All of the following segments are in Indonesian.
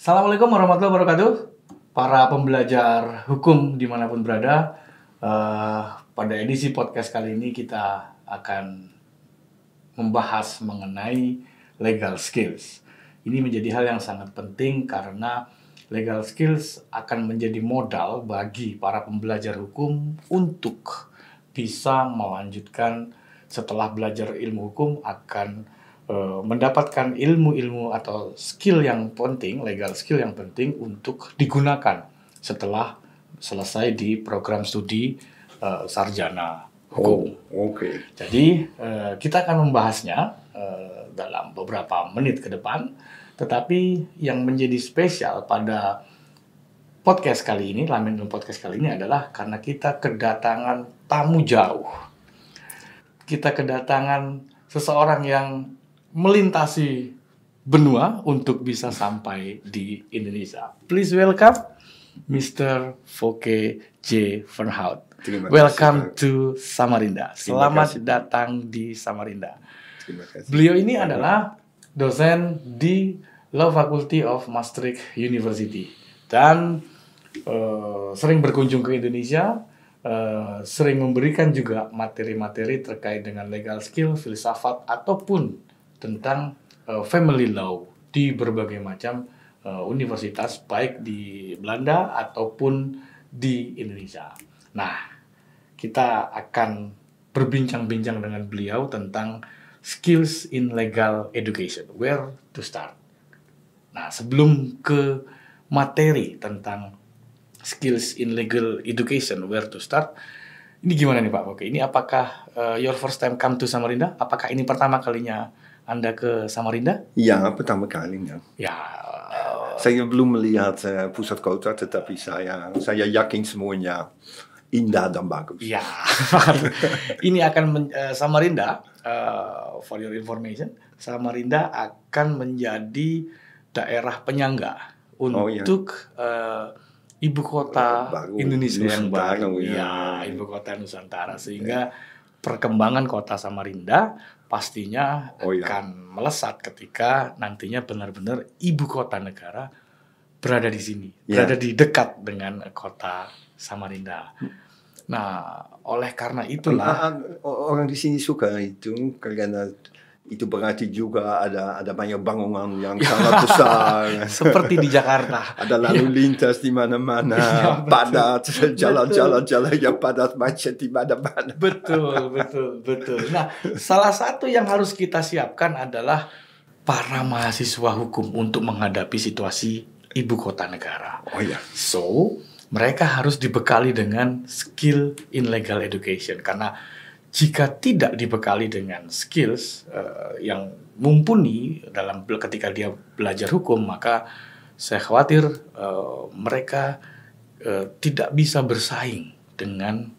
Assalamualaikum warahmatullahi wabarakatuh. Para pembelajar hukum dimanapun berada, pada edisi podcast kali ini kita akan membahas mengenai legal skills. Ini menjadi hal yang sangat penting karena legal skills akan menjadi modal bagi para pembelajar hukum untuk bisa melanjutkan setelah belajar ilmu hukum akan mendapatkan ilmu-ilmu atau skill yang penting, legal skill yang penting untuk digunakan setelah selesai di program studi sarjana hukum. Oke. Jadi kita akan membahasnya dalam beberapa menit ke depan, tetapi yang menjadi spesial pada podcast kali ini, Lamin Podcast kali ini adalah karena kita kedatangan tamu jauh. Kita kedatangan seseorang yang melintasi benua untuk bisa sampai di Indonesia. Please welcome Mr. Foke J. Fernhout. Welcome to Samarinda. Selamat datang di Samarinda. Terima kasih. Beliau ini adalah dosen di Law Faculty of Maastricht University dan sering berkunjung ke Indonesia. Sering memberikan juga materi-materi terkait dengan legal skill, filsafat, ataupun tentang family law di berbagai macam universitas, baik di Belanda ataupun di Indonesia. Nah, kita akan berbincang-bincang dengan beliau tentang skills in legal education, where to start. Nah, sebelum ke materi tentang skills in legal education, where to start. Ini gimana nih Pak Foke? Ini apakah your first time come to Samarinda? Apakah ini pertama kalinya Anda ke Samarinda? Ya, pertama kalinya. Ya. Saya belum melihat pusat kota, tetapi saya yakin semuanya indah dan bagus. Ya. Ini akan Samarinda, for your information, Samarinda akan menjadi daerah penyangga untuk ibu kota baru, Indonesia yang baru, ya, ibu kota Nusantara, sehingga perkembangan kota Samarinda pastinya akan melesat ketika nantinya benar-benar ibu kota negara berada di sini, berada di dekat dengan kota Samarinda. Nah, oleh karena itulah orang di sini suka itu karena itu berarti juga ada banyak bangunan yang sangat besar. Seperti di Jakarta. Ada lalu lintas di mana-mana, padat, jalan-jalan yang padat, macet di mana-mana. Betul. Nah, salah satu yang harus kita siapkan adalah para mahasiswa hukum untuk menghadapi situasi ibu kota negara. Oh ya. So, mereka harus dibekali dengan skill in legal education karena jika tidak dibekali dengan skills yang mumpuni dalam ketika dia belajar hukum, maka saya khawatir mereka tidak bisa bersaing dengan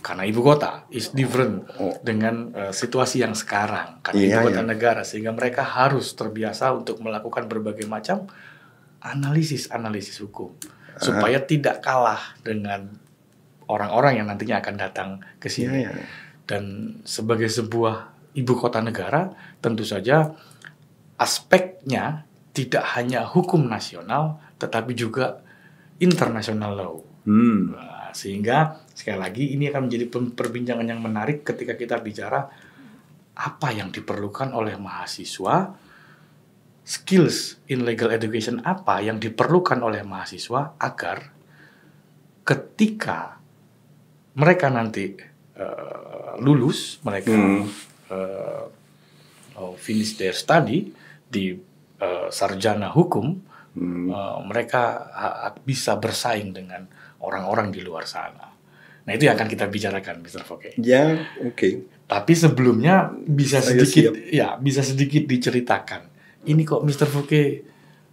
karena ibu kota is different dengan situasi yang sekarang karena ibu kota negara, sehingga mereka harus terbiasa untuk melakukan berbagai macam analisis hukum supaya tidak kalah dengan orang-orang yang nantinya akan datang ke sini. Dan sebagai sebuah ibu kota negara, tentu saja aspeknya tidak hanya hukum nasional, tetapi juga international law. Nah, sehingga sekali lagi ini akan menjadi perbincangan yang menarik ketika kita bicara apa yang diperlukan oleh mahasiswa, skills in legal education apa yang diperlukan oleh mahasiswa agar ketika mereka nanti lulus, mereka finish their study di sarjana hukum, mereka bisa bersaing dengan orang-orang di luar sana. Nah, itu yang akan kita bicarakan, Mr. Foke. Ya, oke. Tapi sebelumnya bisa sedikit diceritakan. Ini kok Mr. Foke,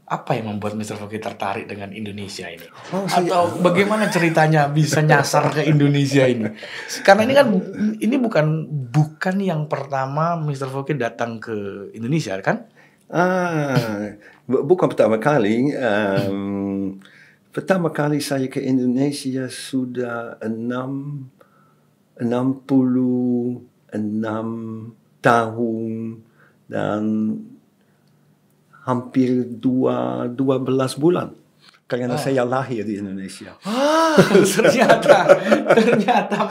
apa yang membuat Mr. Foke tertarik dengan Indonesia ini? Atau bagaimana ceritanya bisa nyasar ke Indonesia ini? Karena ini kan bukan yang pertama Mr. Foke datang ke Indonesia, kan? Bukan pertama kali. Pertama kali saya ke Indonesia sudah 66 tahun dan hampir 12 bulan. Karena saya lahir di Indonesia. Ternyata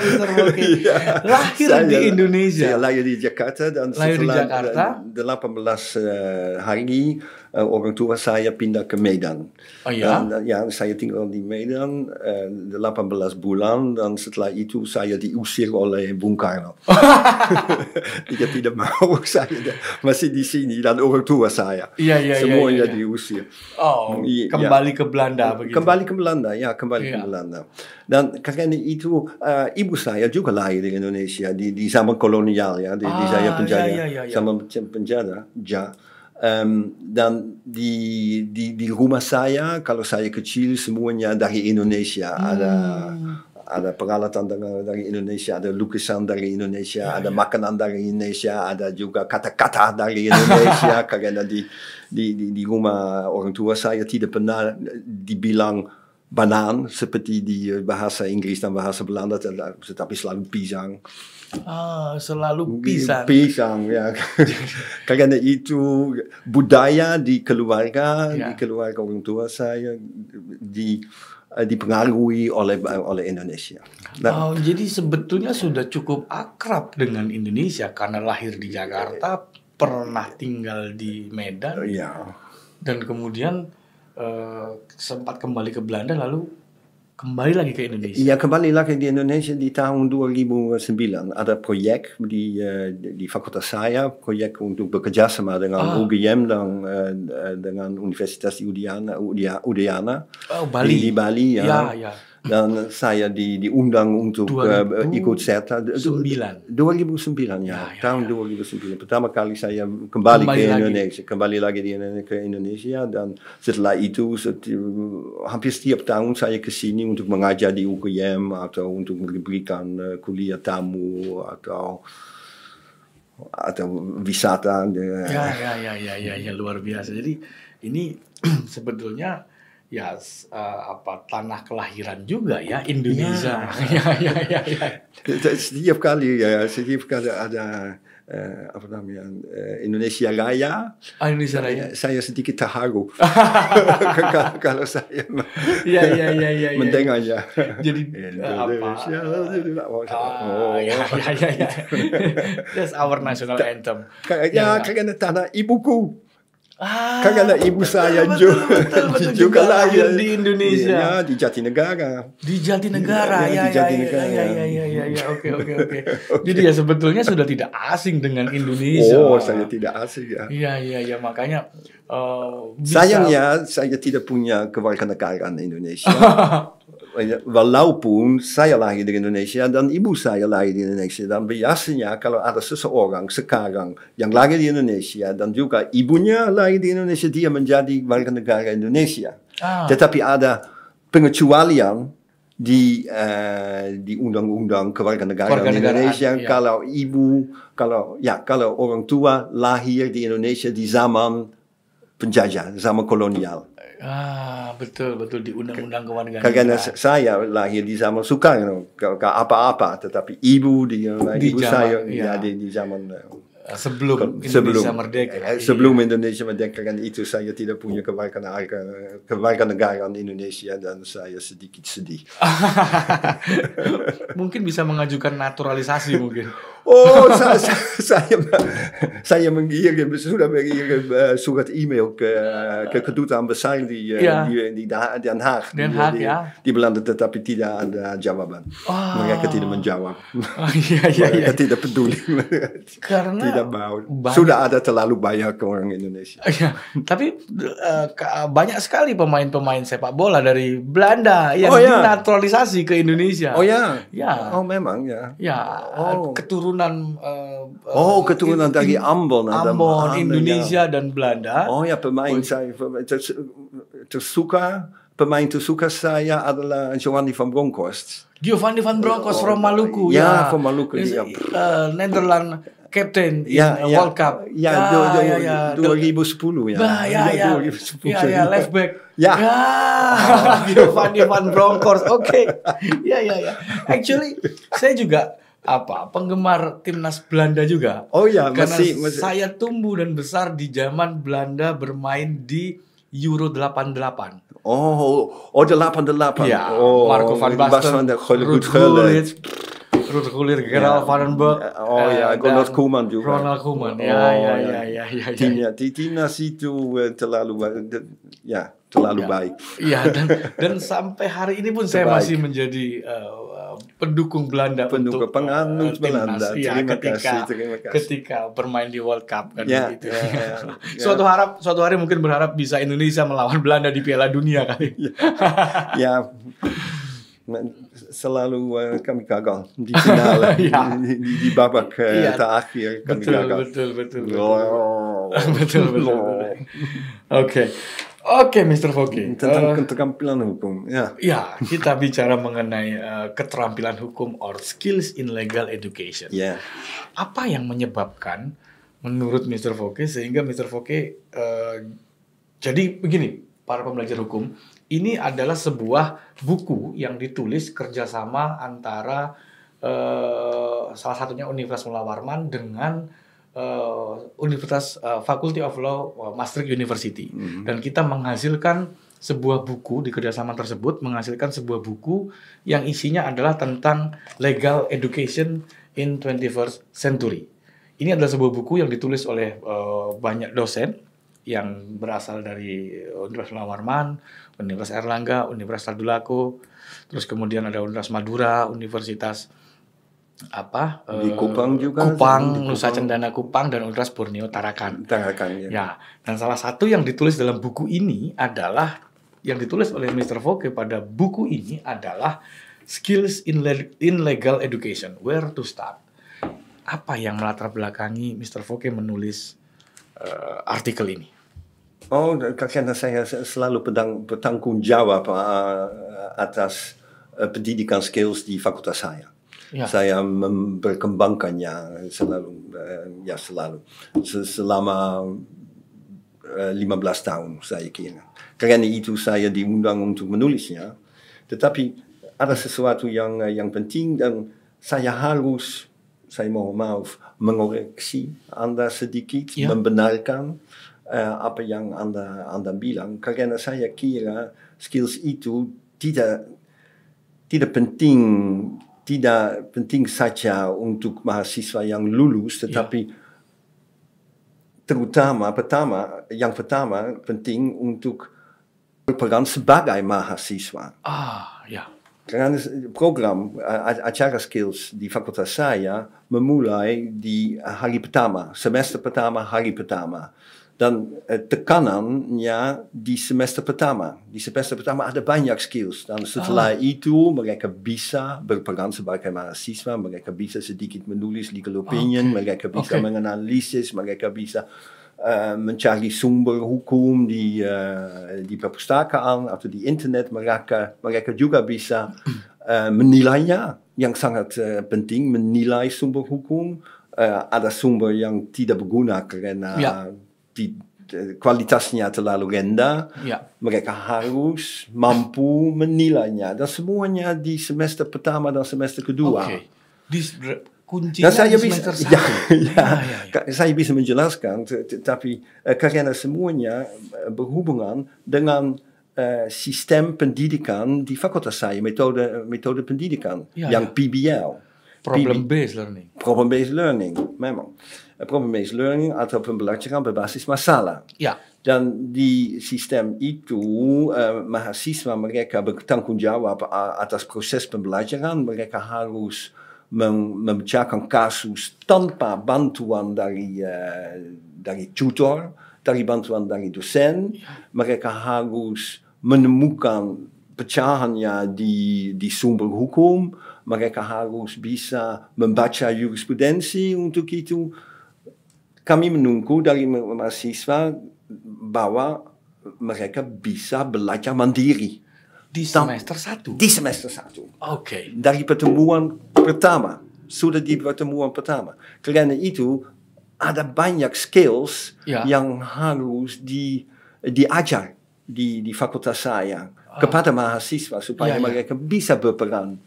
Mr. Walkie lahir di Indonesia. Saya lahir di Jakarta dan setelah 18 hari orang tua saya pindah ke Medan. Oh ya? Dan saya tinggal di Medan 18 bulan dan setelah itu saya diusir oleh Bung Karno. Dia tidak mau saya masih di sini dan orang tua saya. Semuanya diusir. Oh, kembali ke Belanda begitu. Kembali ke Belanda, ke Belanda. Dan karena itu ibu saya juga lahir di Indonesia di zaman kolonial ya, di saya penjara, zaman penjara. Dan di rumah saya kalau saya kecil semuanya dari Indonesia. Ada peralatan dari Indonesia, ada lukisan dari Indonesia, ada makanan dari Indonesia, ada juga kata-kata dari Indonesia. Karena di rumah orang tua saya tidak pernah dibilang banan seperti di bahasa Inggris dan bahasa Belanda, tetapi selalu pisang. Selalu pisang. Pisang, ya. Karena itu budaya di keluarga orang tua saya dipengaruhi oleh Indonesia. Jadi sebetulnya sudah cukup akrab dengan Indonesia karena lahir di Jakarta, pernah tinggal di Medan, dan kemudian sempat kembali ke Belanda lalu kembali lagi ke Indonesia. Iya, kembali lagi di Indonesia di tahun 2009. Ada proyek di fakultas saya, proyek untuk bekerja sama dengan UGM dan dengan Universitas Udayana Bali. di Bali. Ya. Dan saya diundang untuk ikut serta 2009 tahun 2009 pertama kali saya kembali ke Indonesia, kembali lagi ke Indonesia, dan setelah itu hampir setiap tahun saya ke sini untuk mengajar di UGM atau untuk memberikan kuliah tamu atau wisata. Ya, luar biasa. Jadi ini sebetulnya tanah kelahiran juga ya, Indonesia. Setiap kali ada Indonesia Raya. Indonesia Raya. Saya sedikit terharu kalau saya mendengarnya. Jadi Indonesia. That's our national anthem. Karena tanah ibuku. Karena ibu saya juga lahir di Indonesia, di Jatinegara. Di Jatinegara, ya. Oke. Jadi ya sebetulnya sudah tidak asing dengan Indonesia. Saya tidak asing ya. Iya, makanya sayangnya saya tidak punya kewarganegaraan Indonesia. Walaupun saya lahir di Indonesia dan ibu saya lahir di Indonesia, dan biasanya kalau ada seseorang sekarang yang lahir di Indonesia dan juga ibunya lahir di Indonesia, dia menjadi warga negara Indonesia. Tetapi ada pengecualian di undang-undang kewarganegaraan Indonesia. Kalau kalau orang tua lahir di Indonesia di zaman penjajah, zaman kolonial. Betul di undang-undang kewarganegaraan. Karena saya lahir di zaman Soekarno, apa-apa, tetapi ibu saya di zaman sebelum Indonesia merdeka. Sebelum Indonesia merdeka, kan itu saya tidak punya kewarganegaraan Indonesia dan saya sedikit sedih. Mungkin bisa mengajukan naturalisasi mungkin. Saya sudah mengirim surat email ke kedutaan besar di Den Haag. Di Belanda, tetapi tidak ada jawaban. Mereka tidak menjawab. Mereka tidak peduli. Karena tidak mau. Sudah ada terlalu banyak orang Indonesia. Tapi banyak sekali pemain-pemain sepak bola dari Belanda yang dinaturalisasi ke Indonesia. Memang ya. Keturunan keturunan dari Ambon, Indonesia dan Belanda. Pemain saya pemain tersuka saya adalah Giovanni van Bronckhorst. Giovanni van Bronckhorst from Maluku. From Maluku. Netherlands captain in World Cup. 2010 left back. Giovanni van Bronckhorst. Oke. Actually saya juga penggemar timnas Belanda juga. Oh ya, Karena masih. saya tumbuh dan besar di zaman Belanda bermain di Euro 88. Oh, 88. Ja, Oh, Marco van Basten, Ruud Gullit, Gerald Vandenberg, Oh ya, Ronald Koeman juga. Ronald Koeman. Oh, Ya. Timnas itu terlalu baik. Iya, dan sampai hari ini pun saya Terbaik. masih menjadi pendukung Belanda untuk penganut timnas. Belanda. Iya, Terima kasih. ketika bermain di World Cup kan Ya, begitu. ya. Suatu hari mungkin berharap bisa Indonesia melawan Belanda di Piala Dunia kali. Ya, selalu kami gagal di final, Ya. di babak Iya. terakhir kami gagal. Betul. Oh. Betul. Oke, Mr. Foke. Tentang keterampilan hukum, ya. Ya, kita bicara mengenai keterampilan hukum or skills in legal education. Ya. Apa yang menyebabkan menurut Mr. Foke sehingga Mr. Foke jadi begini, para pembelajar hukum, ini adalah sebuah buku yang ditulis kerjasama antara salah satunya Universitas Mula Warman dengan Universitas Faculty of Law Maastricht University. Dan kita menghasilkan sebuah buku di kerjasama tersebut, menghasilkan sebuah buku yang isinya adalah tentang legal education in 21st century. Ini adalah sebuah buku yang ditulis oleh banyak dosen yang berasal dari Universitas Mula Warman, Universitas Erlangga, Universitas Tadulako, terus kemudian ada Universitas Madura, Universitas di Kupang juga, Kupang, Nusa Cendana Kupang, dan Universitas Borneo Tarakan. Ya, dan salah satu yang ditulis dalam buku ini adalah yang ditulis oleh Mr. Foke pada buku ini adalah skills in legal education, where to start. Apa yang melatar belakangi Mr. Foke menulis artikel ini? Oh, karena saya selalu bertanggung jawab atas pendidikan skills di fakultas saya. Ya. Saya berkembangkannya selama 15 tahun saya kira. Karena itu saya diundang untuk menulisnya. Tetapi ada sesuatu yang penting dan saya mohon maaf mengoreksi Anda sedikit, ya. Membenarkan apa yang Anda bilang. Karena saya kira skills itu tidak penting saja untuk mahasiswa yang lulus, tetapi yang pertama penting untuk berperan sebagai mahasiswa. Karena program acara skills di fakultas saya memulai di semester pertama, hari pertama. Dan tekanannya di semester pertama. Di semester pertama ada banyak skills. Dan setelah itu mereka bisa berperan sebagai mahasiswa, mereka bisa sedikit menulis legal opinion, mereka bisa menganalisis, mereka bisa mencari sumber hukum di perpustakaan atau di internet. Mereka juga bisa menilainya, yang sangat penting, menilai sumber hukum. Ada sumber yang tidak berguna karena kualitasnya terlalu rendah. Mereka harus mampu menilainya, dan semuanya di semester pertama dan semester kedua. Kuncinya di semester 1. Saya bisa menjelaskan, tapi karena semuanya berhubungan dengan sistem pendidikan di fakultas saya, metode pendidikan yang PBL. Problem-based learning, memang. Problem-based learning atau pembelajaran berbasis masalah. Dan di sistem itu, mahasiswa mereka bertanggung jawab atas proses pembelajaran. Mereka harus memecahkan kasus tanpa bantuan dari tutor, dari bantuan dari dosen. Mereka harus menemukan pecahannya di sumber hukum. Mereka harus bisa membaca jurisprudensi. Untuk itu kami menunggu dari mahasiswa bahwa mereka bisa belajar mandiri. Di semester 1? Di semester 1. Dari pertemuan pertama. Sudah di pertemuan pertama. Karena itu ada banyak skills yang harus diajar di fakultas saya kepada mahasiswa supaya mereka bisa berperan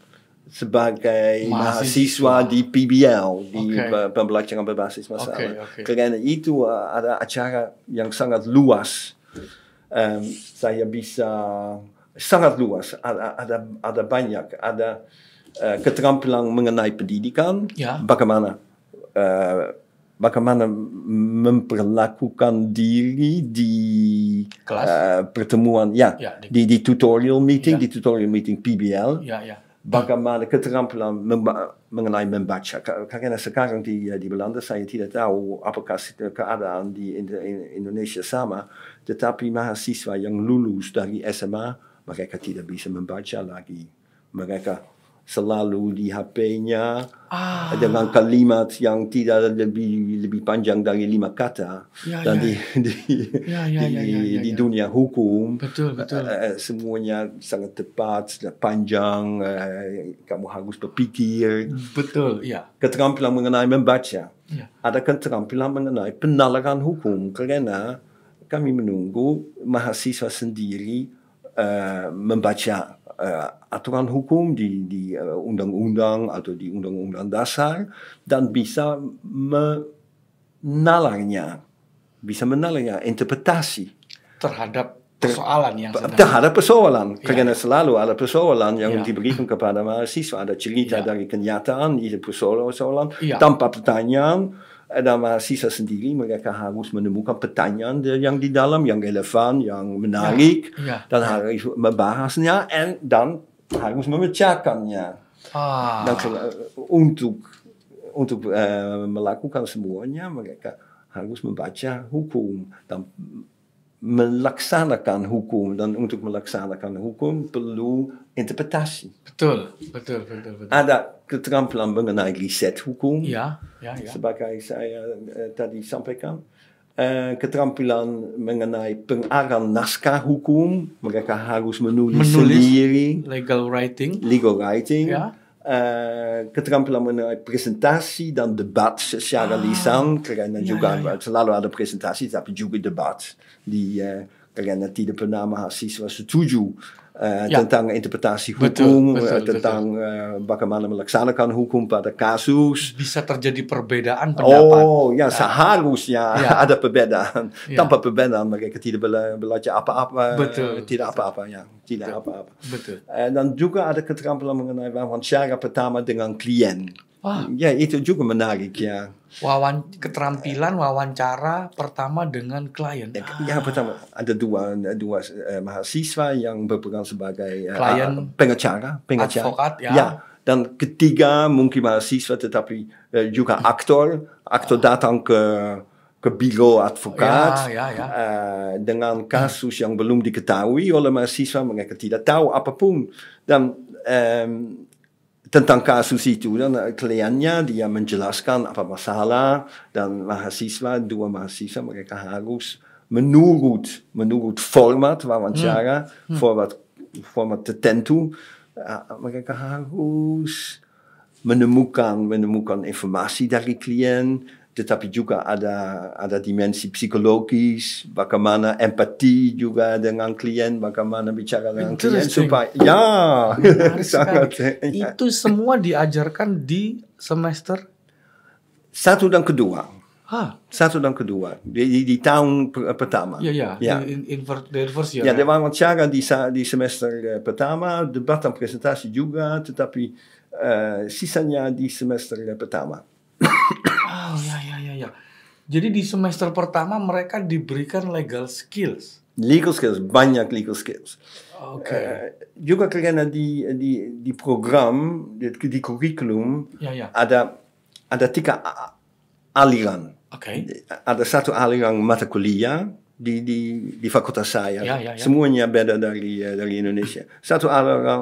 sebagai mahasiswa di PBL, di pembelajaran berbasis masalah. Karena itu ada acara yang sangat luas. Saya bisa sangat luas. Ada banyak. Ada keterampilan mengenai pendidikan, bagaimana memperlakukan diri di pertemuan, di tutorial meeting PBL. Bagaimana keterampilan mengenai membaca. Karena sekarang di Belanda saya tidak tahu apakah keadaan di Indonesia sama, tetapi mahasiswa yang lulus dari SMA mereka tidak bisa membaca lagi. Mereka selalu di HP-nya dengan kalimat yang tidak lebih panjang dari 5 kata. Dan di dunia hukum, semuanya sangat tepat, panjang, kamu harus berpikir. Keterampilan mengenai membaca. Ada keterampilan mengenai penalaran hukum, karena kami menunggu mahasiswa sendiri membaca aturan hukum di undang-undang atau di undang-undang dasar dan bisa menalarnya interpretasi terhadap persoalan yang karena selalu ada persoalan yang diberikan kepada mahasiswa, ada cerita dari kenyataan itu persoalan tanpa pertanyaan. Dan mahasiswa sendiri mereka harus menemukan pertanyaan yang di dalam, yang relevan, yang menarik, dan harus membahasnya dan harus memecahkannya. Dan untuk melakukan semuanya mereka harus membaca hukum dan melaksanakan hukum, dan untuk melaksanakan hukum perlu interpretasi. Betul. Ada keterampilan mengenai riset hukum. Sebagai saya tadi sampaikan, keterampilan mengenai pengarahan naskah hukum, mereka harus menulis sendiri. Legal writing. Keterampilan mengenai presentasi dan debat secara lisan, karena juga selalu ada presentasi tapi juga debat karena tidak pernah mahasiswa setuju tentang interpretasi hukum, tentang bagaimana melaksanakan hukum pada kasus. Bisa terjadi perbedaan pendapat. Seharusnya ada perbedaan. Tanpa perbedaan mereka tidak belajar apa-apa. Tidak apa-apa. Dan juga ada keterampilan mengenai wawancara pertama dengan klien. Itu juga menarik Keterampilan wawancara pertama dengan klien. Pertama ada dua mahasiswa yang berperan sebagai pengacara, advokat, dan ketiga mungkin mahasiswa tetapi juga aktor datang ke biro advokat dengan kasus yang belum diketahui oleh mahasiswa, mereka tidak tahu apapun dan tentang kasus itu, dan kliennya dia menjelaskan apa masalah, dan dua mahasiswa mereka harus menurut format wawancara, format tertentu, mereka harus menemukan informasi dari klien, tetapi juga ada dimensi psikologis, bagaimana empati juga dengan klien, bagaimana bicara dengan klien supaya sangat. Itu semua diajarkan di semester 1 dan 2. 1 dan 2 di tahun pertama. Ada wawancara di semester pertama, debat dan presentasi juga, tetapi sisanya di semester pertama. Jadi di semester pertama mereka diberikan legal skills. Banyak legal skills. Juga karena di program, di kurikulum ada 3 aliran. Ada 1 aliran mata kuliah di fakultas saya. Semuanya beda dari Indonesia. 1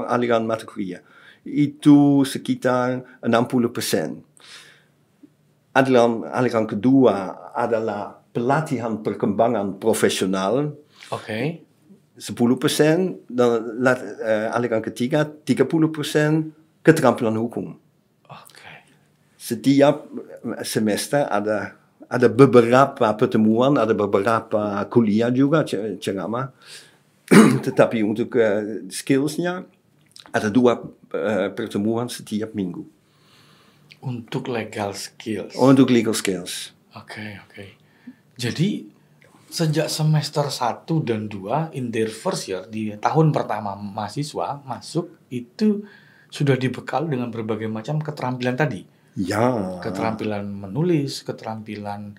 aliran mata kuliah itu sekitar 60%. Aliran kedua adalah pelatihan perkembangan profesional, 10%, dan aliran ketiga 30% keterampilan hukum. Setiap semester ada beberapa pertemuan, ada beberapa kuliah juga ceramah, tetapi untuk skillsnya Ada 2 pertemuan setiap minggu Untuk legal skills. untuk legal skills. Oke. Jadi sejak semester 1 dan 2 in their first year, di tahun pertama mahasiswa masuk itu sudah dibekal dengan berbagai macam keterampilan tadi. Ya, Keterampilan menulis, keterampilan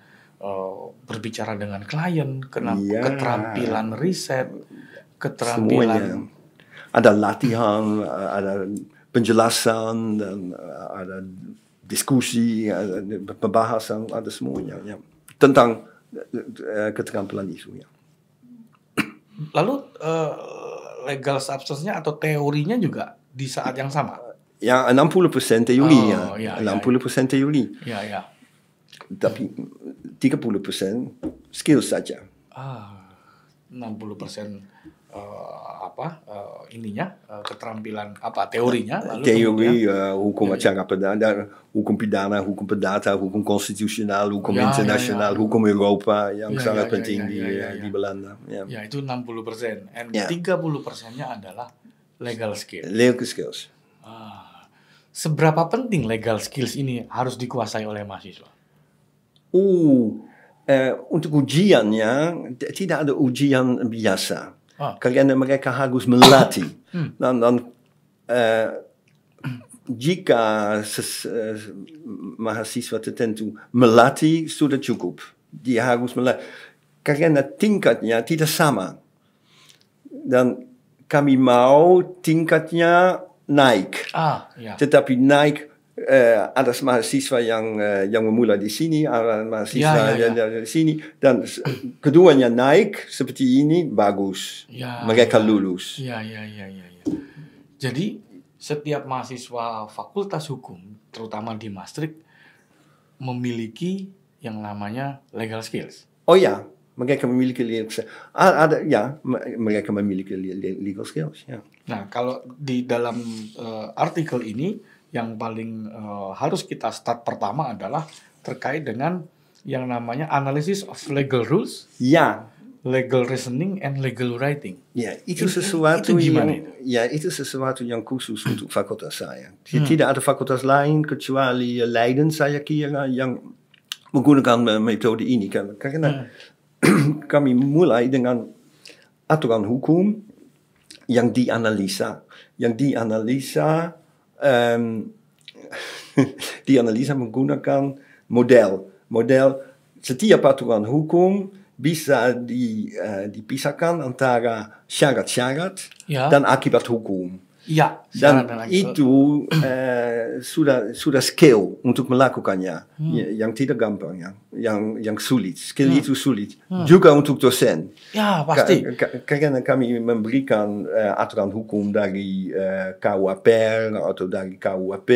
berbicara dengan klien, Ya. keterampilan riset, semuanya. keterampilan Ada latihan, ada penjelasan, dan ada diskusi, ada pembahasan, ada semuanya. Ya. Tentang keterampilan itu. Ya. lalu legal substance-nya atau teorinya juga di saat yang sama. Ya, 60% teori. Oh, ya, 60% teori. Ya. Tapi 30% skills saja. 60% keterampilan teorinya, lalu Theorie, kemudian- hukum acara pidana, hukum pidana, hukum perdata, hukum konstitusional, hukum Ya, internasional, hukum Eropa yang Ya, sangat ya, penting ya. di Belanda. Ya. ya itu 60%, and Ya. 30%-nya adalah legal skill. Legal skills. Seberapa penting legal skills ini harus dikuasai oleh mahasiswa? Untuk ujiannya tidak ada ujian biasa. Karena mereka harus melatih. Dan jika mahasiswa tertentu melatih sudah cukup. Dia harus melatih. Karena tingkatnya tidak sama. Dan kami mau tingkatnya naik. Ya. Tetapi naik, ada mahasiswa yang memulai di sini, ada mahasiswa Ya. di sini, dan keduanya naik seperti ini bagus. Ya, Mereka lulus. Ya. Jadi setiap mahasiswa Fakultas Hukum, terutama di Maastricht, memiliki yang namanya legal skills. Oh ya, mereka memiliki legal skills. Mereka memiliki legal skills. Ya. Nah, kalau di dalam artikel ini yang paling harus kita start pertama adalah terkait dengan yang namanya analysis of legal rules, Ya. legal reasoning, and legal writing. Ya, itu sesuatu itu gimana yang itu sesuatu yang khusus untuk fakultas saya. Tidak ada fakultas lain kecuali Leiden saya kira yang menggunakan metode ini karena kami mulai dengan aturan hukum yang dianalisa menggunakan model setiap aturan hukum bisa dipisahkan antara syarat-syarat Ya. dan akibat hukum. Ya, Dan syarat dan akibat. itu sudah skill untuk melakukannya, yang tidak gampang, yang sulit. Skill itu sulit. Juga untuk dosen. Ya, pasti. Karena kami memberikan aturan hukum dari KUHP atau dari KUHP,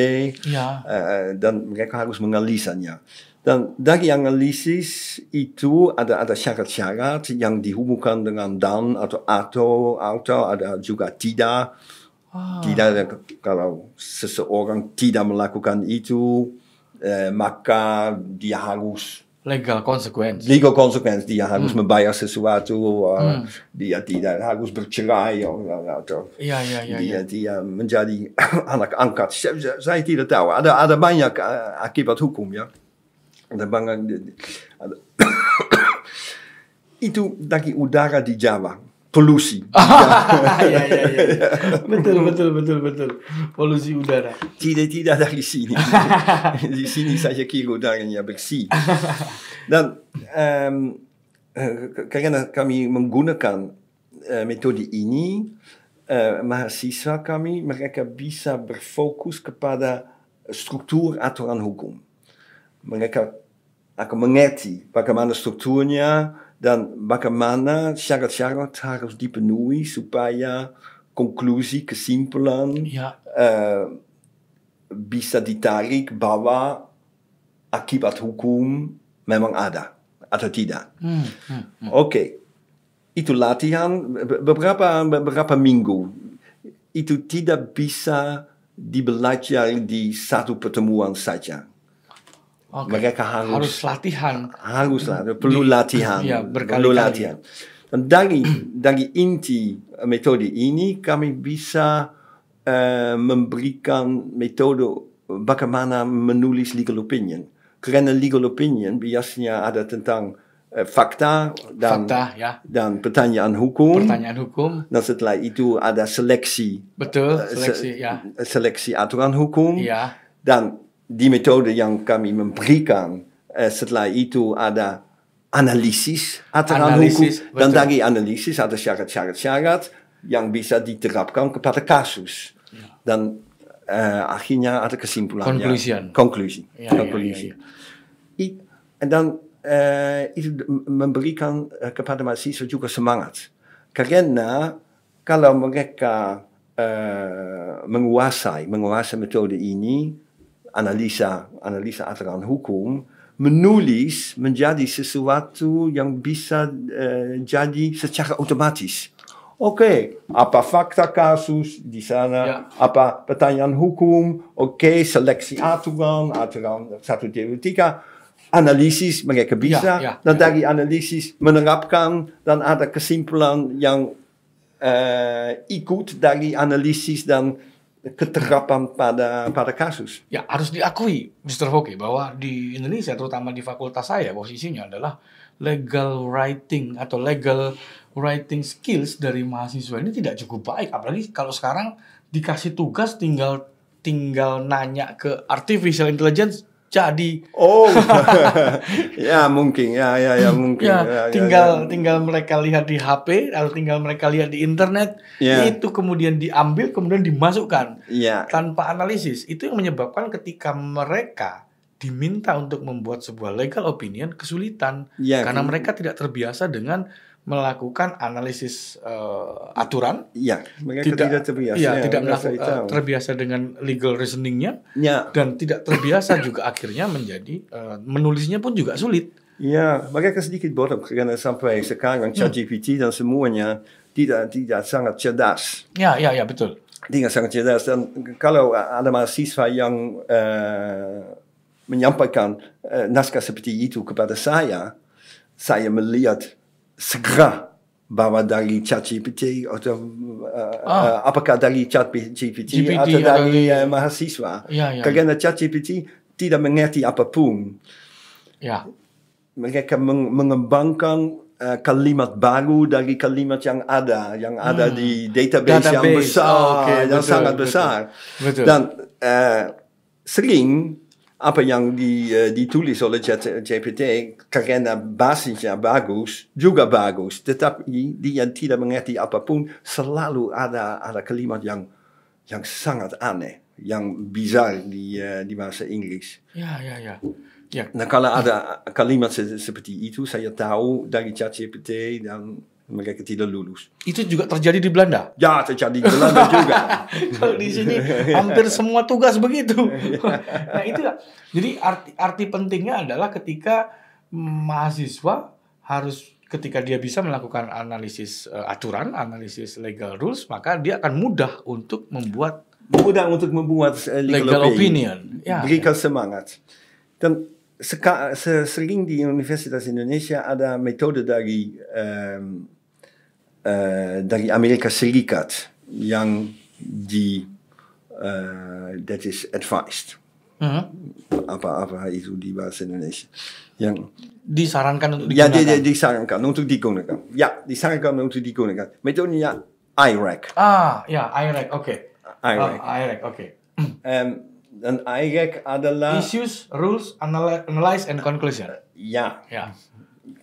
Ya. dan mereka harus menganalisanya. Dan dari analisis itu ada syarat-syarat yang dihubungkan dengan dan atau ada juga tidak. Tidak, kalau seseorang tidak melakukan itu, maka dia harus Legal consequence. legal consequence, dia harus membayar sesuatu, dia tidak harus bercerai atau Ya. dia menjadi anak angkat. Saya tidak tahu. Ada banyak akibat hukum, ya. Ada banyak. Itu dari udara di Jawa. Polusi. Ya. Betul. Polusi udara. Tidak dari sini. Di sini saya kira udaranya bersih. Dan karena kami menggunakan metode ini, mahasiswa kami mereka bisa berfokus kepada struktur aturan hukum. Mereka akan mengerti bagaimana strukturnya dan bagaimana syarat-syarat harus dipenuhi supaya konklusi, kesimpulan bisa ditarik bahwa akibat hukum memang ada atau tidak. Oke. Itu latihan beberapa minggu. Itu tidak bisa dibelajar di satu pertemuan saja. Okay. Mereka harus latihan. Perlu latihan. Ya, perlu latihan. Dan dari inti metode ini kami bisa memberikan metode bagaimana menulis legal opinion. Karena legal opinion biasanya ada tentang fakta dan pertanyaan hukum. Dan setelah itu ada seleksi. Betul, seleksi seleksi aturan hukum. Ya. Dan di metode yang kami memberikan setelah itu ada analisis aturan hukum. Betul. Dan dari analisis ada syarat-syarat yang bisa diterapkan kepada kasus. Ya. Dan akhirnya ada kesimpulan. Konklusi. Dan itu memberikan kepada mahasiswa juga semangat. Karena kalau mereka menguasai metode ini, analisa aturan hukum, menulis menjadi sesuatu yang bisa jadi secara otomatis. Oke, apa fakta kasus di sana, apa pertanyaan hukum, seleksi aturan satu teoretika, analisis mereka bisa, dan dari analisis menerapkan, dan ada kesimpulan yang ikut dari analisis dan keterapan pada kasus. Ya, harus diakui, Mr. Foke, bahwa di Indonesia, terutama di fakultas saya, posisinya adalah legal writing atau legal writing skills dari mahasiswa ini tidak cukup baik. Apalagi kalau sekarang dikasih tugas tinggal nanya ke artificial intelligence jadi. Ya mungkin, mungkin. Tinggal mereka lihat di HP atau tinggal mereka lihat di internet, itu kemudian diambil, kemudian dimasukkan tanpa analisis. Itu yang menyebabkan ketika mereka diminta untuk membuat sebuah legal opinion kesulitan karena mereka tidak terbiasa dengan melakukan analisis aturan, tidak terbiasa dengan legal reasoningnya, dan tidak terbiasa juga akhirnya menjadi menulisnya pun juga sulit. Ya, mereka sedikit bodoh karena sampai sekarang ChatGPT dan semuanya tidak sangat cerdas. Ya, betul. Tidak sangat cerdas, dan kalau ada mahasiswa yang menyampaikan naskah seperti itu kepada saya melihat segera bahwa dari ChatGPT atau apakah dari ChatGPT atau dari mahasiswa. Karena ChatGPT tidak mengerti apapun. Mereka mengembangkan kalimat baru dari kalimat yang ada di database yang besar, yang sangat besar. Betul. Dan sering apa yang ditulis oleh ChatGPT karena basisnya juga bagus, tetapi dia tidak mengerti apapun, selalu ada kalimat yang sangat aneh, yang bizar di bahasa Inggris. Nah, kalau ada kalimat seperti itu, saya tahu dari ChatGPT dan mereka tidak lulus. Itu juga terjadi di Belanda? Ya, terjadi di Belanda juga. Kalau di sini hampir semua tugas begitu. Nah, itulah. Jadi arti pentingnya adalah ketika mahasiswa ketika dia bisa melakukan analisis aturan, analisis legal rules, maka dia akan mudah untuk membuat legal opinion. Berikan semangat. Dan sering di Universitas Indonesia ada metode dari Amerika Serikat yang that is advised. Apa itu di bahasa Indonesia? Yang disarankan untuk digunakan. Disarankan untuk digunakan. Disarankan untuk digunakan. Metodenya IRAC. IRAC, oke. IRAC, oke. Dan IRAC adalah Issues, Rules, Analyze, and Conclusion. Ya.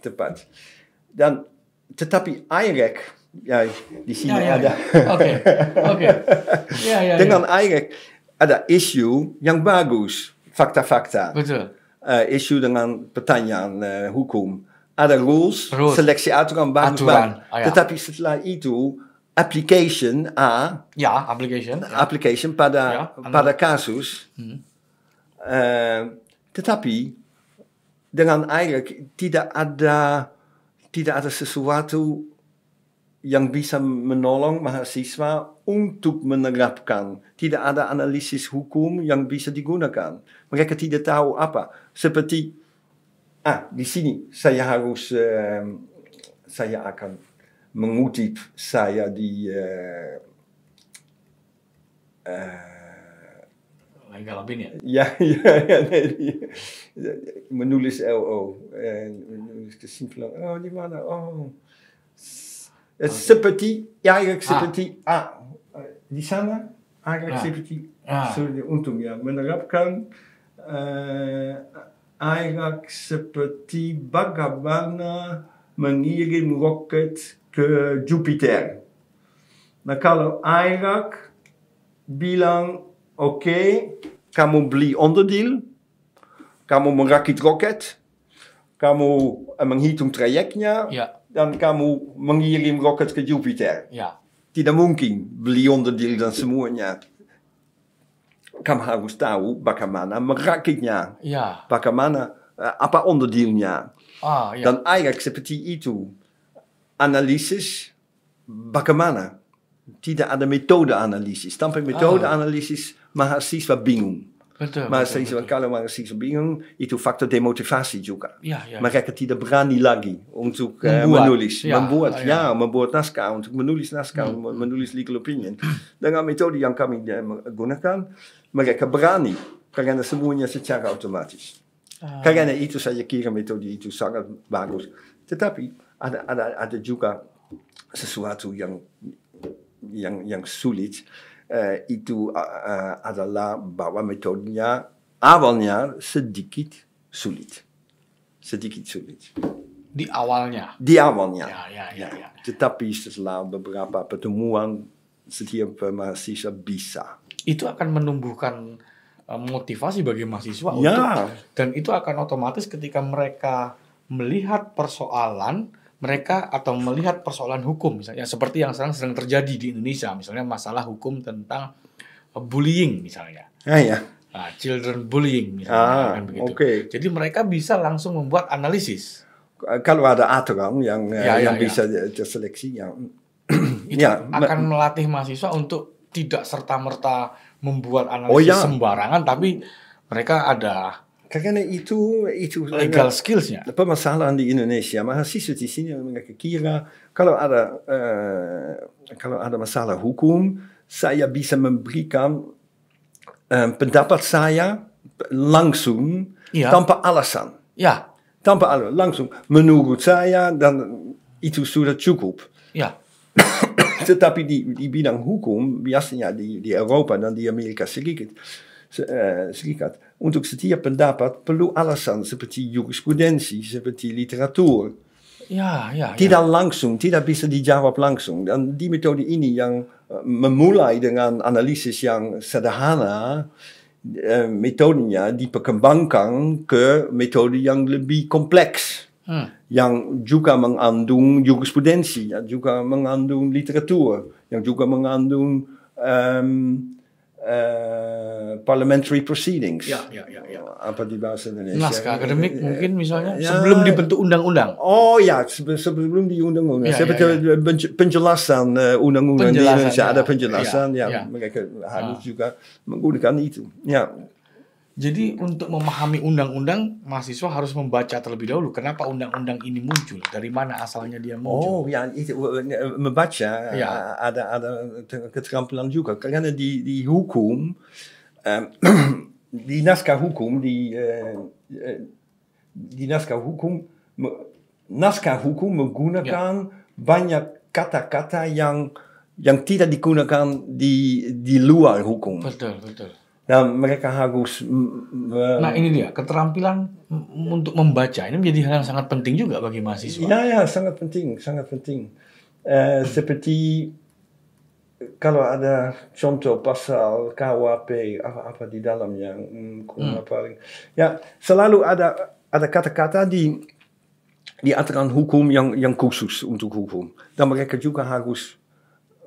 Tepat. Dan tetapi IRAC, di sini ada. Oke. Dengan IRAC ada isu yang bagus, fakta-fakta. Betul. Isu dengan pertanyaan hukum. Ada rules, seleksi aturan bagus. Tetapi setelah itu application pada kasus. Tetapi dengan IRAC tidak ada sesuatu yang bisa menolong mahasiswa untuk menerapkan. Tidak ada analisis hukum yang bisa digunakan. Mereka tidak tahu apa. Seperti, di sini saya akan mengutip saya di legal opinion. Menulis LO. Menulis kesimpulan. Oh, di mana? Oh. Seperti, eigenlijk seperti, di sana, eigenlijk seperti, untuk menerapkan, eigenlijk seperti bagaimana mengirim roket ke Jupiter. Nah, kalau eigenlijk bilang, oke, kamu beli onderdeel, kamu merakit roket, kamu menghitung trajectnya, dan kamu mengirim roket ke Jupiter. Tidak mungkin beli onderdeel dan semuanya. Kamu harus tahu bagaimana merakitnya, bagaimana apa onderdeelnya. Dan eigenlijk seperti itu, analisis bagaimana. Tidak ada metode analisis. Tanpa metode analisis, mahasiswa bingung. Kalau mahasiswa bingung, itu faktor demotivasi juga. Mereka tidak berani lagi untuk menulis. Membuat naskah, untuk menulis naskah, menulis legal opinion. Dengan metode yang kami gunakan, mereka berani. Karena semuanya secara otomatis. Karena itu saya kira metode itu sangat bagus. Tetapi ada juga sesuatu yang sulit, itu adalah bahwa metodenya awalnya sedikit sulit. Di awalnya? Di awalnya. Ya. Tetapi setelah beberapa pertemuan, setiap mahasiswa bisa. Itu akan menumbuhkan motivasi bagi mahasiswa untuk, dan itu akan otomatis ketika mereka melihat persoalan, atau melihat persoalan hukum misalnya seperti yang sekarang sedang terjadi di Indonesia, misalnya masalah hukum tentang bullying misalnya, children bullying misalnya, kan begitu. Jadi mereka bisa langsung membuat analisis. Kalau ada aturan yang bisa terseleksi, itu akan melatih mahasiswa untuk tidak serta-merta membuat analisis sembarangan, tapi mereka ada karena itu legal skills-nya. Permasalahan di Indonesia, mahasiswa di sini mereka kira kalau ada masalah hukum, saya bisa memberikan pendapat saya langsung tanpa alasan. Tanpa alasan, langsung. Menurut saya dan itu sudah cukup. Tetapi di bidang hukum biasanya di Eropa dan di Amerika Serikat, untuk setiap pendapat perlu alasan seperti jurisprudensi, seperti literatur. Tidak langsung, tidak bisa dijawab langsung. Dan di metode ini yang memulai dengan analisis yang sederhana, metodenya diperkembangkan ke metode yang lebih kompleks. Yang juga mengandung jurisprudensi, yang juga mengandung literatur, yang juga mengandung parliamentary proceedings. Apa di bahasa Indonesia? Naskah akademik mungkin misalnya sebelum dibentuk undang-undang. Sebelum di undang-undang. Seperti penjelasan undang-undang di Indonesia ada penjelasan. Mereka harus juga menggunakan itu. Jadi untuk memahami undang-undang, mahasiswa harus membaca terlebih dahulu. Kenapa undang-undang ini muncul? Dari mana asalnya dia muncul? Itu membaca ada keterampilan juga. Karena di hukum, di naskah hukum, naskah hukum menggunakan banyak kata-kata yang tidak digunakan di luar hukum. Betul. Dan mereka harus nah ini dia, keterampilan untuk membaca ini menjadi hal yang sangat penting juga bagi mahasiswa. Sangat penting. Seperti kalau ada contoh pasal KUHP apa di dalamnya, selalu ada kata-kata di aturan hukum yang khusus untuk hukum, dan mereka juga harus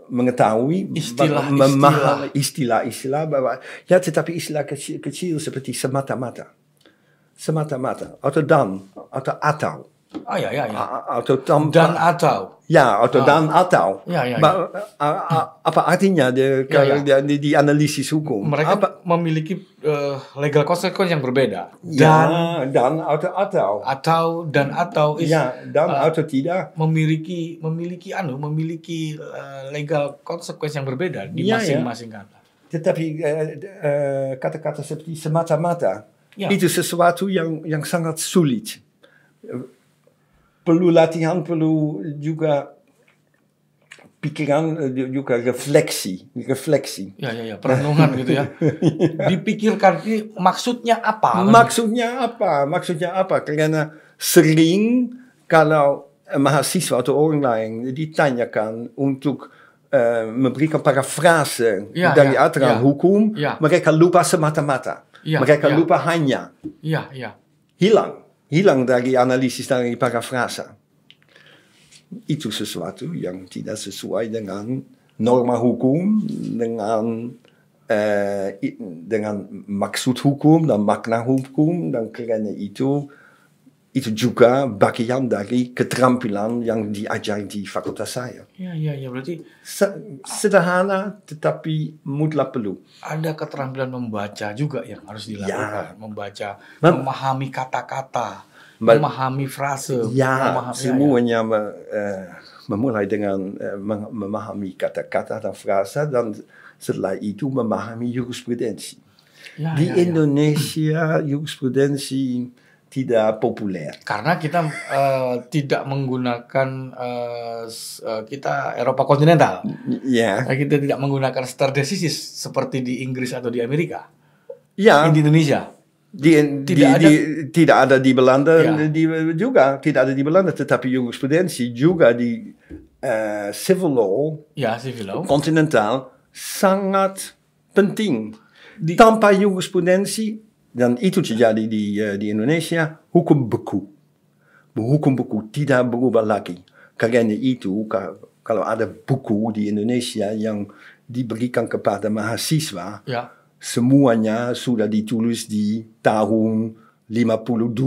mengetahui istilah bahwa tetapi istilah kecil seperti semata-mata atau dan atau atau dan atau atau dan atau apa artinya di analisis hukum? Mereka memiliki legal consequence yang berbeda. Dan atau dan atau atau tidak memiliki legal consequence yang berbeda di masing-masing kata. Tetapi kata-kata seperti semata-mata Ya. itu sesuatu yang sangat sulit. Perlu latihan, perlu juga pikiran, juga refleksi. Ya, perenungan gitu ya. Dipikirkan ini maksudnya apa? Maksudnya apa? Karena sering kalau mahasiswa atau orang lain ditanyakan untuk memberikan parafrase dari aturan hukum, mereka lupa semata-mata. Mereka lupa hanya. Hilang dari analisis, dari parafrase. Itu sesuatu yang tidak sesuai dengan norma hukum, dengan maksud hukum dan makna hukum, dan karena itu juga bagian dari keterampilan yang diajari di fakultas saya. Ya, berarti sederhana tetapi mutlak perlu. Ada keterampilan membaca juga yang harus dilakukan, membaca, memahami kata-kata, memahami frase, semuanya memulai dengan memahami kata-kata dan frase, dan setelah itu memahami jurisprudensi. Di Indonesia jurisprudensi tidak populer. Karena kita tidak menggunakan kita Eropa kontinental. Kita tidak menggunakan stare decisis seperti di Inggris atau di Amerika. Di Indonesia. Tidak ada di Belanda juga, tidak ada di Belanda, tetapi jurisprudensi juga di civil law, kontinental sangat penting. Tanpa jurisprudensi, dan itu terjadi di Indonesia, hukum beku tidak berubah lagi. Karena itu kalau ada buku di Indonesia yang diberikan kepada mahasiswa, semuanya sudah ditulis di tahun 52.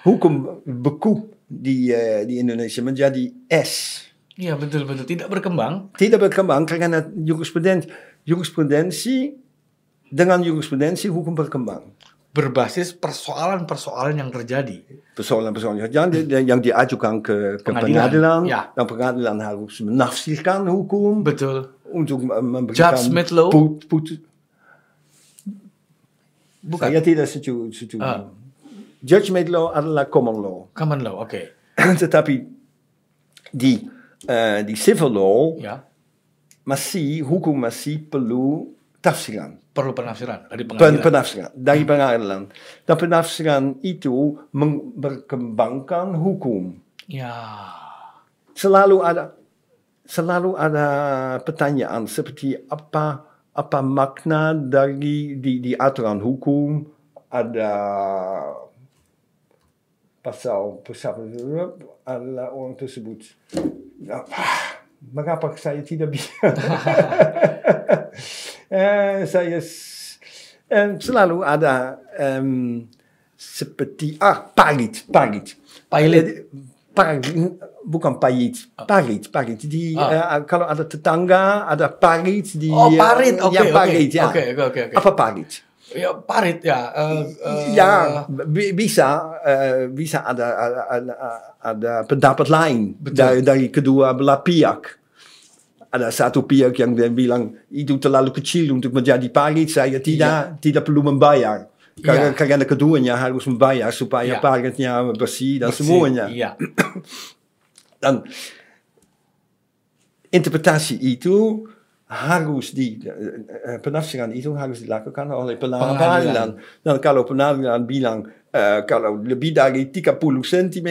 Hukum beku di Indonesia menjadi S. Iya, betul. Tidak berkembang karena jurisprudensi dengan jurisprudensi hukum berkembang. Berbasis persoalan-persoalan yang terjadi. Persoalan-persoalan yang diajukan ke pengadilan. Dan pengadilan harus menafsirkan hukum. Betul. Untuk memberikan judgment law. Saya tidak setuju. Judgment law adalah common law. Common law, oke. Tetapi di civil law hukum masih perlu tafsiran. Perlu penafsiran dari pengadilan. Dari pengadilan. Dan penafsiran itu berkembangkan hukum. Selalu ada pertanyaan seperti apa makna dari di aturan hukum, ada pasal adalah orang tersebut. Mengapa saya tidak bisa? Saya selalu ada seperti parit. Bukan parit. Kalau ada tetangga, ada parit di. Parit, oke. Apa parit? Ya, parit bisa ada pendapat lain dari kedua belah pihak. Ada satu pihak yang bilang itu terlalu kecil untuk menjadi parit, saya tidak perlu membayar. Karena keduanya harus membayar supaya paritnya bersih dan semuanya. Dan interpretasi itu harus penafsiran itu harus dilakukan oleh pengadilan. Dan kalau pengadilan bilang kalau lebih dari 30 cm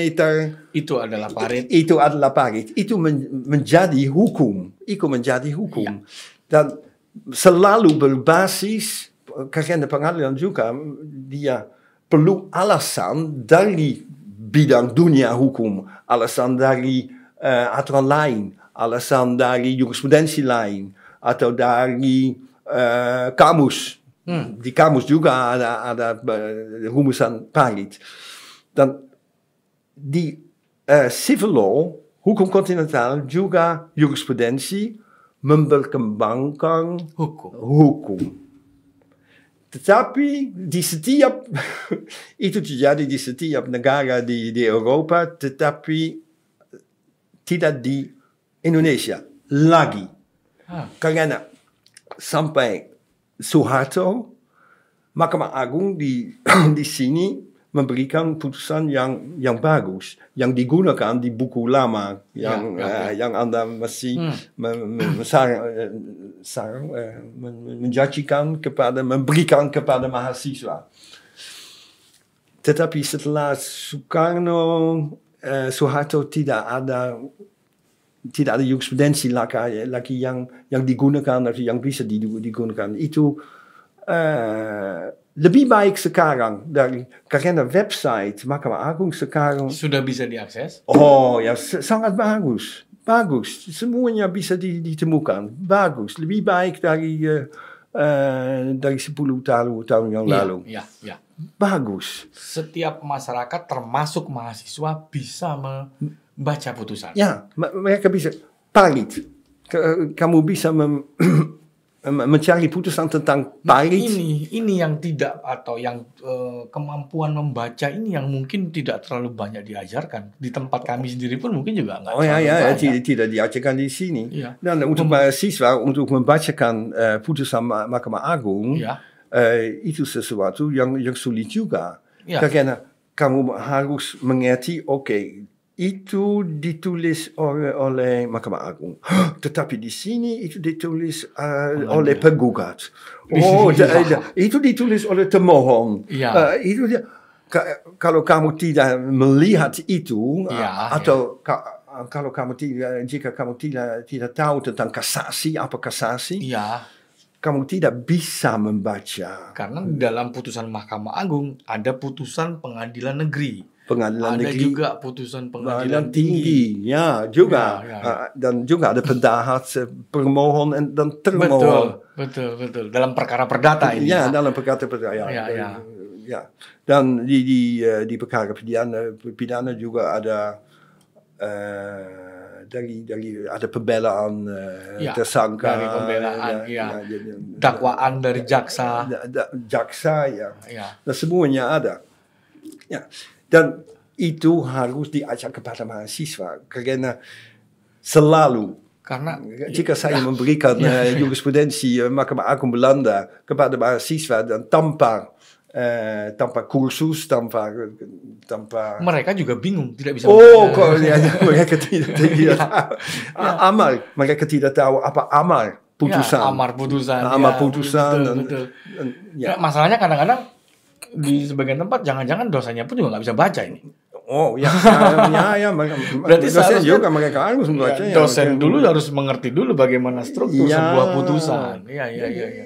itu adalah parit. Itu menjadi hukum. Dan selalu berbasis karena pengadilan juga dia perlu alasan dari bidang dunia hukum, alasan dari aturan lain, alasan dari jurisprudensi lain, atau dari kamus. Di kamus juga ada rumusan parit. Dan di civil law, hukum kontinental juga jurisprudensi memperkembangkan hukum. Tetapi di setiap itu terjadi di setiap negara di Eropa, tetapi tidak di Indonesia lagi. Karena sampai Soeharto, Mahkamah Agung di sini memberikan putusan yang bagus, yang digunakan di buku lama, yang Anda masih memberikan kepada mahasiswa. Tetapi setelah Soeharto tidak ada jurisprudensi lagi yang digunakan atau yang bisa digunakan. Itu lebih baik sekarang karena website Mahkamah Agung sekarang sudah bisa diakses. Oh ya, sangat bagus. Semuanya bisa ditemukan. Bagus, lebih baik dari 10 tahun yang lalu. Iya. Bagus. Setiap masyarakat termasuk mahasiswa bisa membaca putusan. Ya, mereka bisa palit. Kamu bisa mencari putusan tentang palit. Ini yang tidak, atau yang kemampuan membaca ini yang mungkin tidak terlalu banyak diajarkan. Di tempat kami sendiri pun mungkin juga nggak banyak. Tidak diajarkan di sini. Ya. Dan untuk mahasiswa, untuk membacakan putusan Mahkamah Agung, itu sesuatu yang sulit juga. Karena kamu harus mengerti, itu ditulis oleh Mahkamah Agung. Tetapi di sini itu ditulis oleh penggugat. Itu ditulis oleh termohon. Kalau kamu tidak melihat itu, atau kalau jika kamu tidak tahu tentang kasasi, apa kasasi, kamu tidak bisa membaca. Karena dalam putusan Mahkamah Agung ada putusan pengadilan negeri. Ada juga putusan pengadilan tinggi. Ya, juga. Dan juga ada pendahat, permohon dan termohon. Betul. Dalam perkara perdata ini. Ya, dalam perkara perdata. Ya. Dan di perkara pidana juga ada ada pembelaan tersangka, dari pembelaan, dakwaan dari jaksa, dan semuanya ada. Ya. Dan itu harus diajak kepada mahasiswa, karena jika saya memberikan jurisprudensi Mahkamah Agung Belanda kepada mahasiswa dan tanpa kursus, tanpa mereka juga bingung, tidak bisa. Mereka tidak tahu. Mereka tidak tahu apa amar putusan. Amar putusan. Betul. Masalahnya kadang-kadang di sebagian tempat jangan-jangan dosanya pun juga nggak bisa baca ini. Berarti dosen juga mereka harus membaca. Dosen dulu harus mengerti dulu bagaimana struktur sebuah putusan.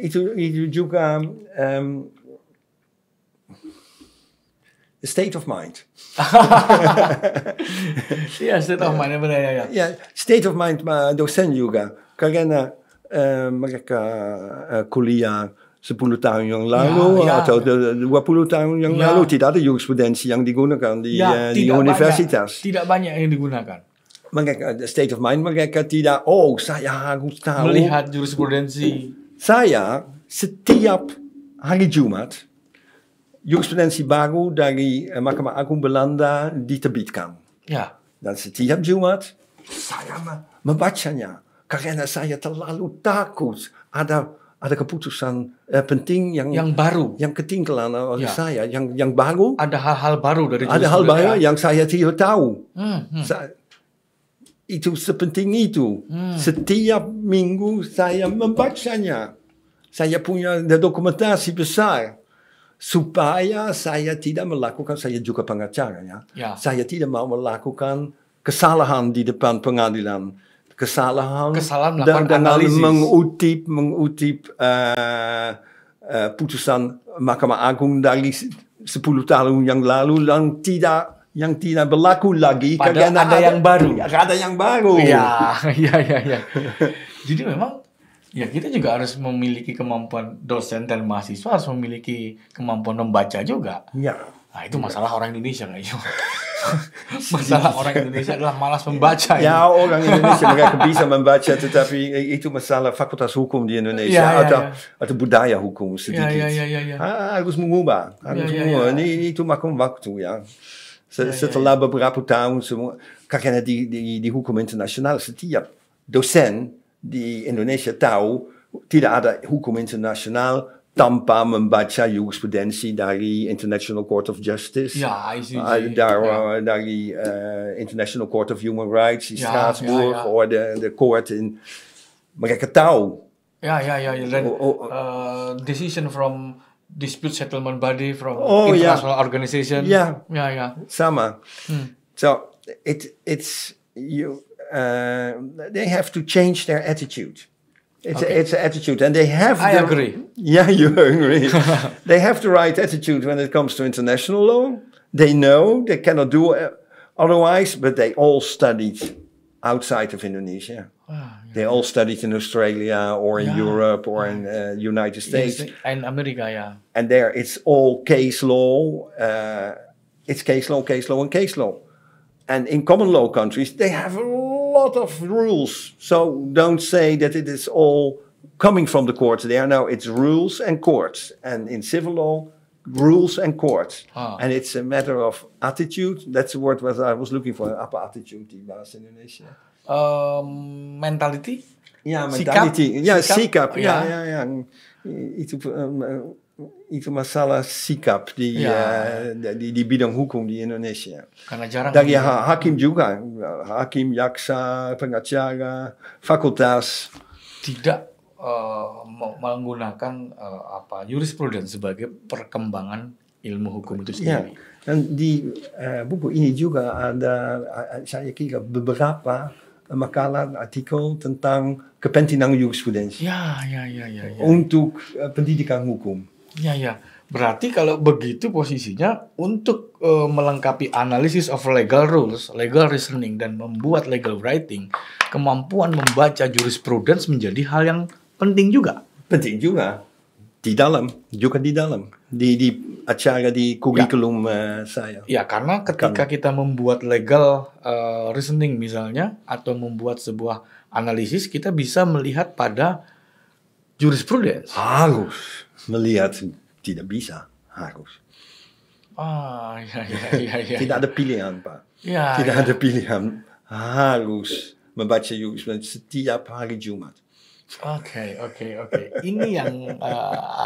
Itu juga state of mind. State of mind, benar ya. State of mind dosen juga, karena mereka kuliah 10 tahun yang lalu atau 20 tahun yang lalu tidak ada jurisprudensi yang digunakan di universitas. Tidak banyak yang digunakan. Mereka state of mind, mereka tidak. Saya harus tahu. Melihat jurisprudensi. Saya setiap hari Jumat jurisprudensi baru dari Mahkamah Agung Belanda diterbitkan. Dan setiap Jumat saya membacanya karena saya terlalu takut ada keputusan penting yang baru, yang ketinggalan oleh saya, yang baru. Ada hal-hal baru dari jurisprudensi. Ada hal baru yang saya tidak tahu. Itu sepenting itu. Setiap minggu saya membacanya. Saya punya dokumentasi besar. Supaya saya tidak melakukan, saya juga pengacara saya tidak mau melakukan kesalahan di depan pengadilan. Kesalahan dan mengutip putusan Mahkamah Agung dari 10 tahun yang lalu yang tidak berlaku lagi. Padahal ada yang baru. Iya. Jadi memang kita juga harus memiliki kemampuan, dosen dan mahasiswa harus memiliki kemampuan membaca juga. Nah, itu masalah orang Indonesia kayaknya. Masalah orang Indonesia adalah malas membaca. Orang Indonesia mereka bisa membaca, tetapi itu masalah fakultas hukum di Indonesia atau budaya hukum sedikit. Harus mengubah. Itu makan waktu Setelah beberapa tahun semua, karena di hukum internasional setiap dosen di Indonesia tahu tidak ada hukum internasional tanpa membaca jurisprudensi dari International Court of Justice, Ya, ICJ. dari International Court of Human Rights in Ja, Straatsburg, ja. of de court in. Mereka tahu. Ya. Dan decision from dispute settlement body from Oh, yeah. international organization. Yeah. Ya. Sama. So it's you. They have to change their attitude. It's an attitude, and they have. I agree. Yeah, you agree. They have the right attitude when it comes to international law. They know they cannot do otherwise, but they all studied outside of Indonesia. They all studied in Australia or in Europe or in United States. Yes, and America, yeah. And there it's all case law. It's case law, and case law. And in common law countries, they have a lot of rules. So don't say that it is all coming from the courts there. No, it's rules and courts. And in civil law, rules and courts. And it's a matter of attitude. That's the word what I was looking for. Apa attitude di bahasa Indonesia? Mentality? Ja, mentality. Sikap. Ja. Itu masalah sikap di bidang hukum di Indonesia. Karena jarang. Dari hakim juga, hakim, jaksa, pengacara, fakultas. Tidak menggunakan jurisprudence sebagai perkembangan ilmu hukum itu sendiri. Dan di buku ini juga ada, saya kira beberapa makalah artikel tentang kepentingan jurisprudensi. Ya. Untuk pendidikan hukum. Ya. Berarti kalau begitu posisinya untuk melengkapi analysis of legal rules, legal reasoning, dan membuat legal writing, kemampuan membaca jurisprudence menjadi hal yang penting juga. Penting juga. Di dalam. Di acara di kurikulum saya. Ya, karena ketika kita membuat legal reasoning misalnya, atau membuat sebuah analisis, kita bisa melihat pada jurisprudence. Harus melihat, tidak bisa, harus. Ya. Tidak ada pilihan, Pak. Tidak ada pilihan. Harus membaca jurisprudensi setiap hari Jumat. Oke. Ini yang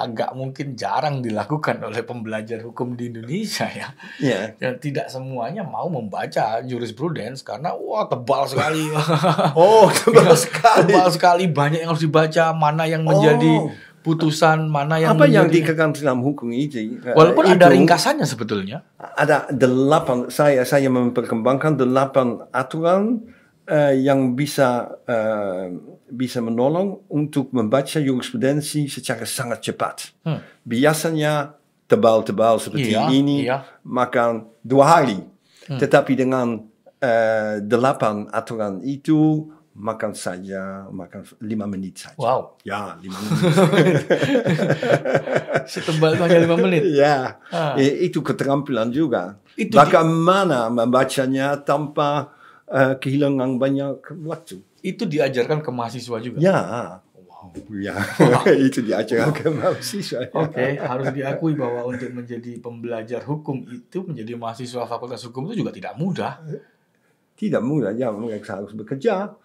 agak mungkin jarang dilakukan oleh pembelajar hukum di Indonesia ya. Dan tidak semuanya mau membaca jurisprudence karena tebal sekali. Tebal sekali, banyak yang harus dibaca, mana yang menjadi putusan, mana yang apa yang dikatakan dalam hukum itu. Walaupun ada ringkasannya sebetulnya. Ada 8, saya memperkembangkan 8 aturan yang bisa menolong untuk membaca jurisprudensi secara sangat cepat. Biasanya tebal-tebal seperti ini makan 2 hari. Tetapi dengan 8 aturan itu makan 5 menit saja. Wow. Ya, 5 menit. Setebal itu hanya 5 menit. Ya, itu keterampilan juga. Bagaimana membacanya tanpa kehilangan banyak waktu. Itu diajarkan ke mahasiswa juga? Ya. Itu diajarkan ke mahasiswa. Oke, harus diakui bahwa untuk menjadi pembelajar hukum itu, menjadi mahasiswa fakultas hukum itu juga tidak mudah. Tidak mudah, mereka harus bekerja.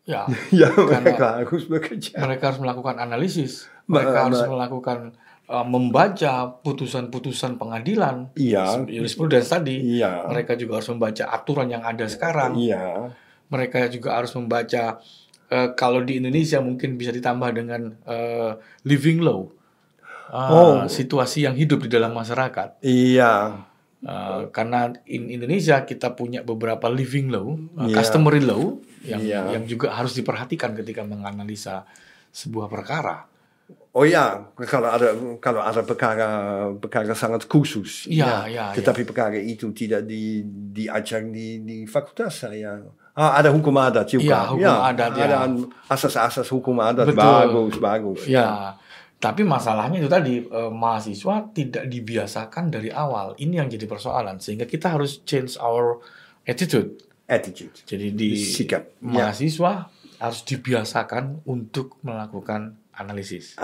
Mereka harus bekerja. Mereka harus melakukan analisis. Mereka harus melakukan membaca putusan-putusan pengadilan, jurisprudence tadi. Mereka juga harus membaca aturan yang ada sekarang. Mereka juga harus membaca, kalau di Indonesia mungkin bisa ditambah dengan living law, situasi yang hidup di dalam masyarakat. Karena di Indonesia kita punya beberapa living law, customary law yang juga harus diperhatikan ketika menganalisa sebuah perkara. Kalau ada perkara sangat khusus. Tetapi perkara itu tidak diajar di fakultas saya. Ada hukum adat juga. Ada asas-asas hukum adat. Betul. Bagus. Tapi masalahnya itu tadi, mahasiswa tidak dibiasakan dari awal. Ini yang jadi persoalan. Sehingga kita harus change our attitude. Jadi sikap. Mahasiswa harus dibiasakan untuk melakukan analisis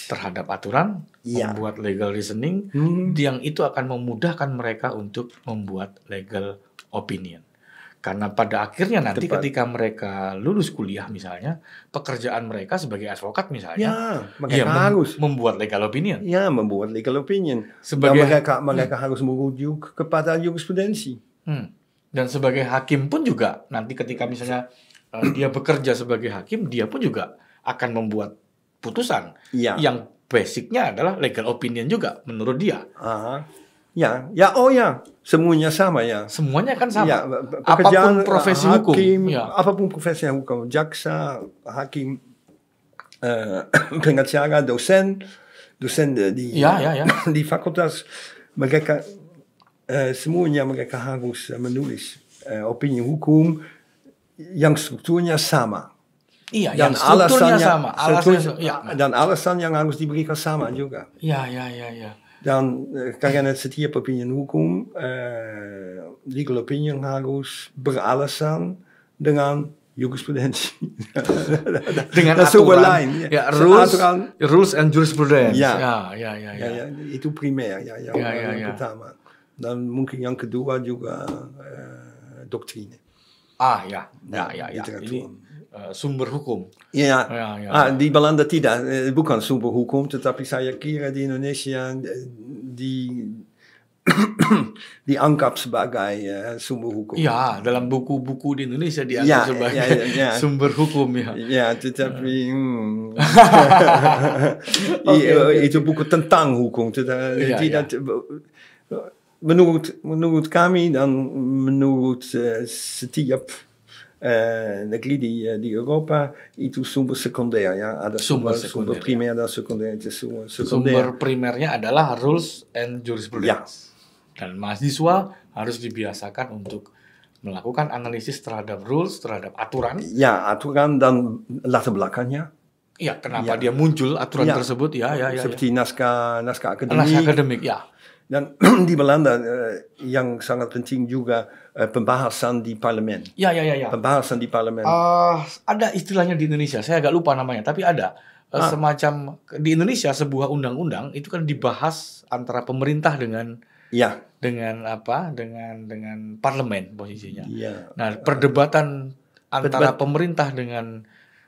terhadap aturan, membuat legal reasoning, yang itu akan memudahkan mereka untuk membuat legal opinion. Karena pada akhirnya nanti Tepat. ketika mereka lulus kuliah misalnya, pekerjaan mereka sebagai advokat misalnya, Ya, mereka ya harus. membuat legal opinion. Ya, membuat legal opinion. Sebagai Dan mereka harus merujuk kepada jurisprudensi. Dan sebagai hakim pun juga nanti ketika misalnya dia bekerja sebagai hakim, dia pun juga akan membuat putusan Ya. yang basicnya adalah legal opinion juga menurut dia. Ya, semuanya sama ya. Semuanya kan sama. Ya, Apapun profesi hukum. hakim, Ya. apapun profesi hukum, jaksa, hakim, pengacara, dosen di di fakultas, mereka semuanya mereka harus menulis opini hukum yang strukturnya sama. Iya, Dan yang strukturnya alasannya sama. Dan alasan yang harus diberikan sama juga. Ya. Dan karena setiap opinion hukum, legal opinion harus beralasan dengan jurisprudensi. Dengan aturan. Ya, rules and jurisprudence. Ya. Ya. Itu primer, yang pertama. Dan mungkin yang kedua juga doktrine. Ya. Ini sumber hukum. Ya. Di Belanda tidak, bukan sumber hukum, tetapi saya kira di Indonesia dianggap sebagai sumber hukum. Ya, dalam buku-buku di Indonesia dianggap sebagai sumber hukum ya. Ya, tetapi itu buku tentang hukum. Tidak. Menurut kami dan menurut setiap negeri di Eropa itu sumber sekunder ya. Ada sumber primer dan sekunder. Sumber primernya adalah rules and jurisprudence. Dan mahasiswa harus dibiasakan untuk melakukan analisis terhadap rules, terhadap aturan. Ya, aturan dan latar belakangnya. Ya, kenapa dia muncul aturan tersebut? Ya. Seperti naskah akademik. Naskah akademik, ya. Dan di Belanda yang sangat penting juga pembahasan di parlemen. Ya. Pembahasan di parlemen. Ada istilahnya di Indonesia, saya agak lupa namanya, tapi ada semacam di Indonesia sebuah undang-undang itu kan dibahas antara pemerintah dengan parlemen posisinya. Ya. Nah, perdebatan antara pemerintah dengan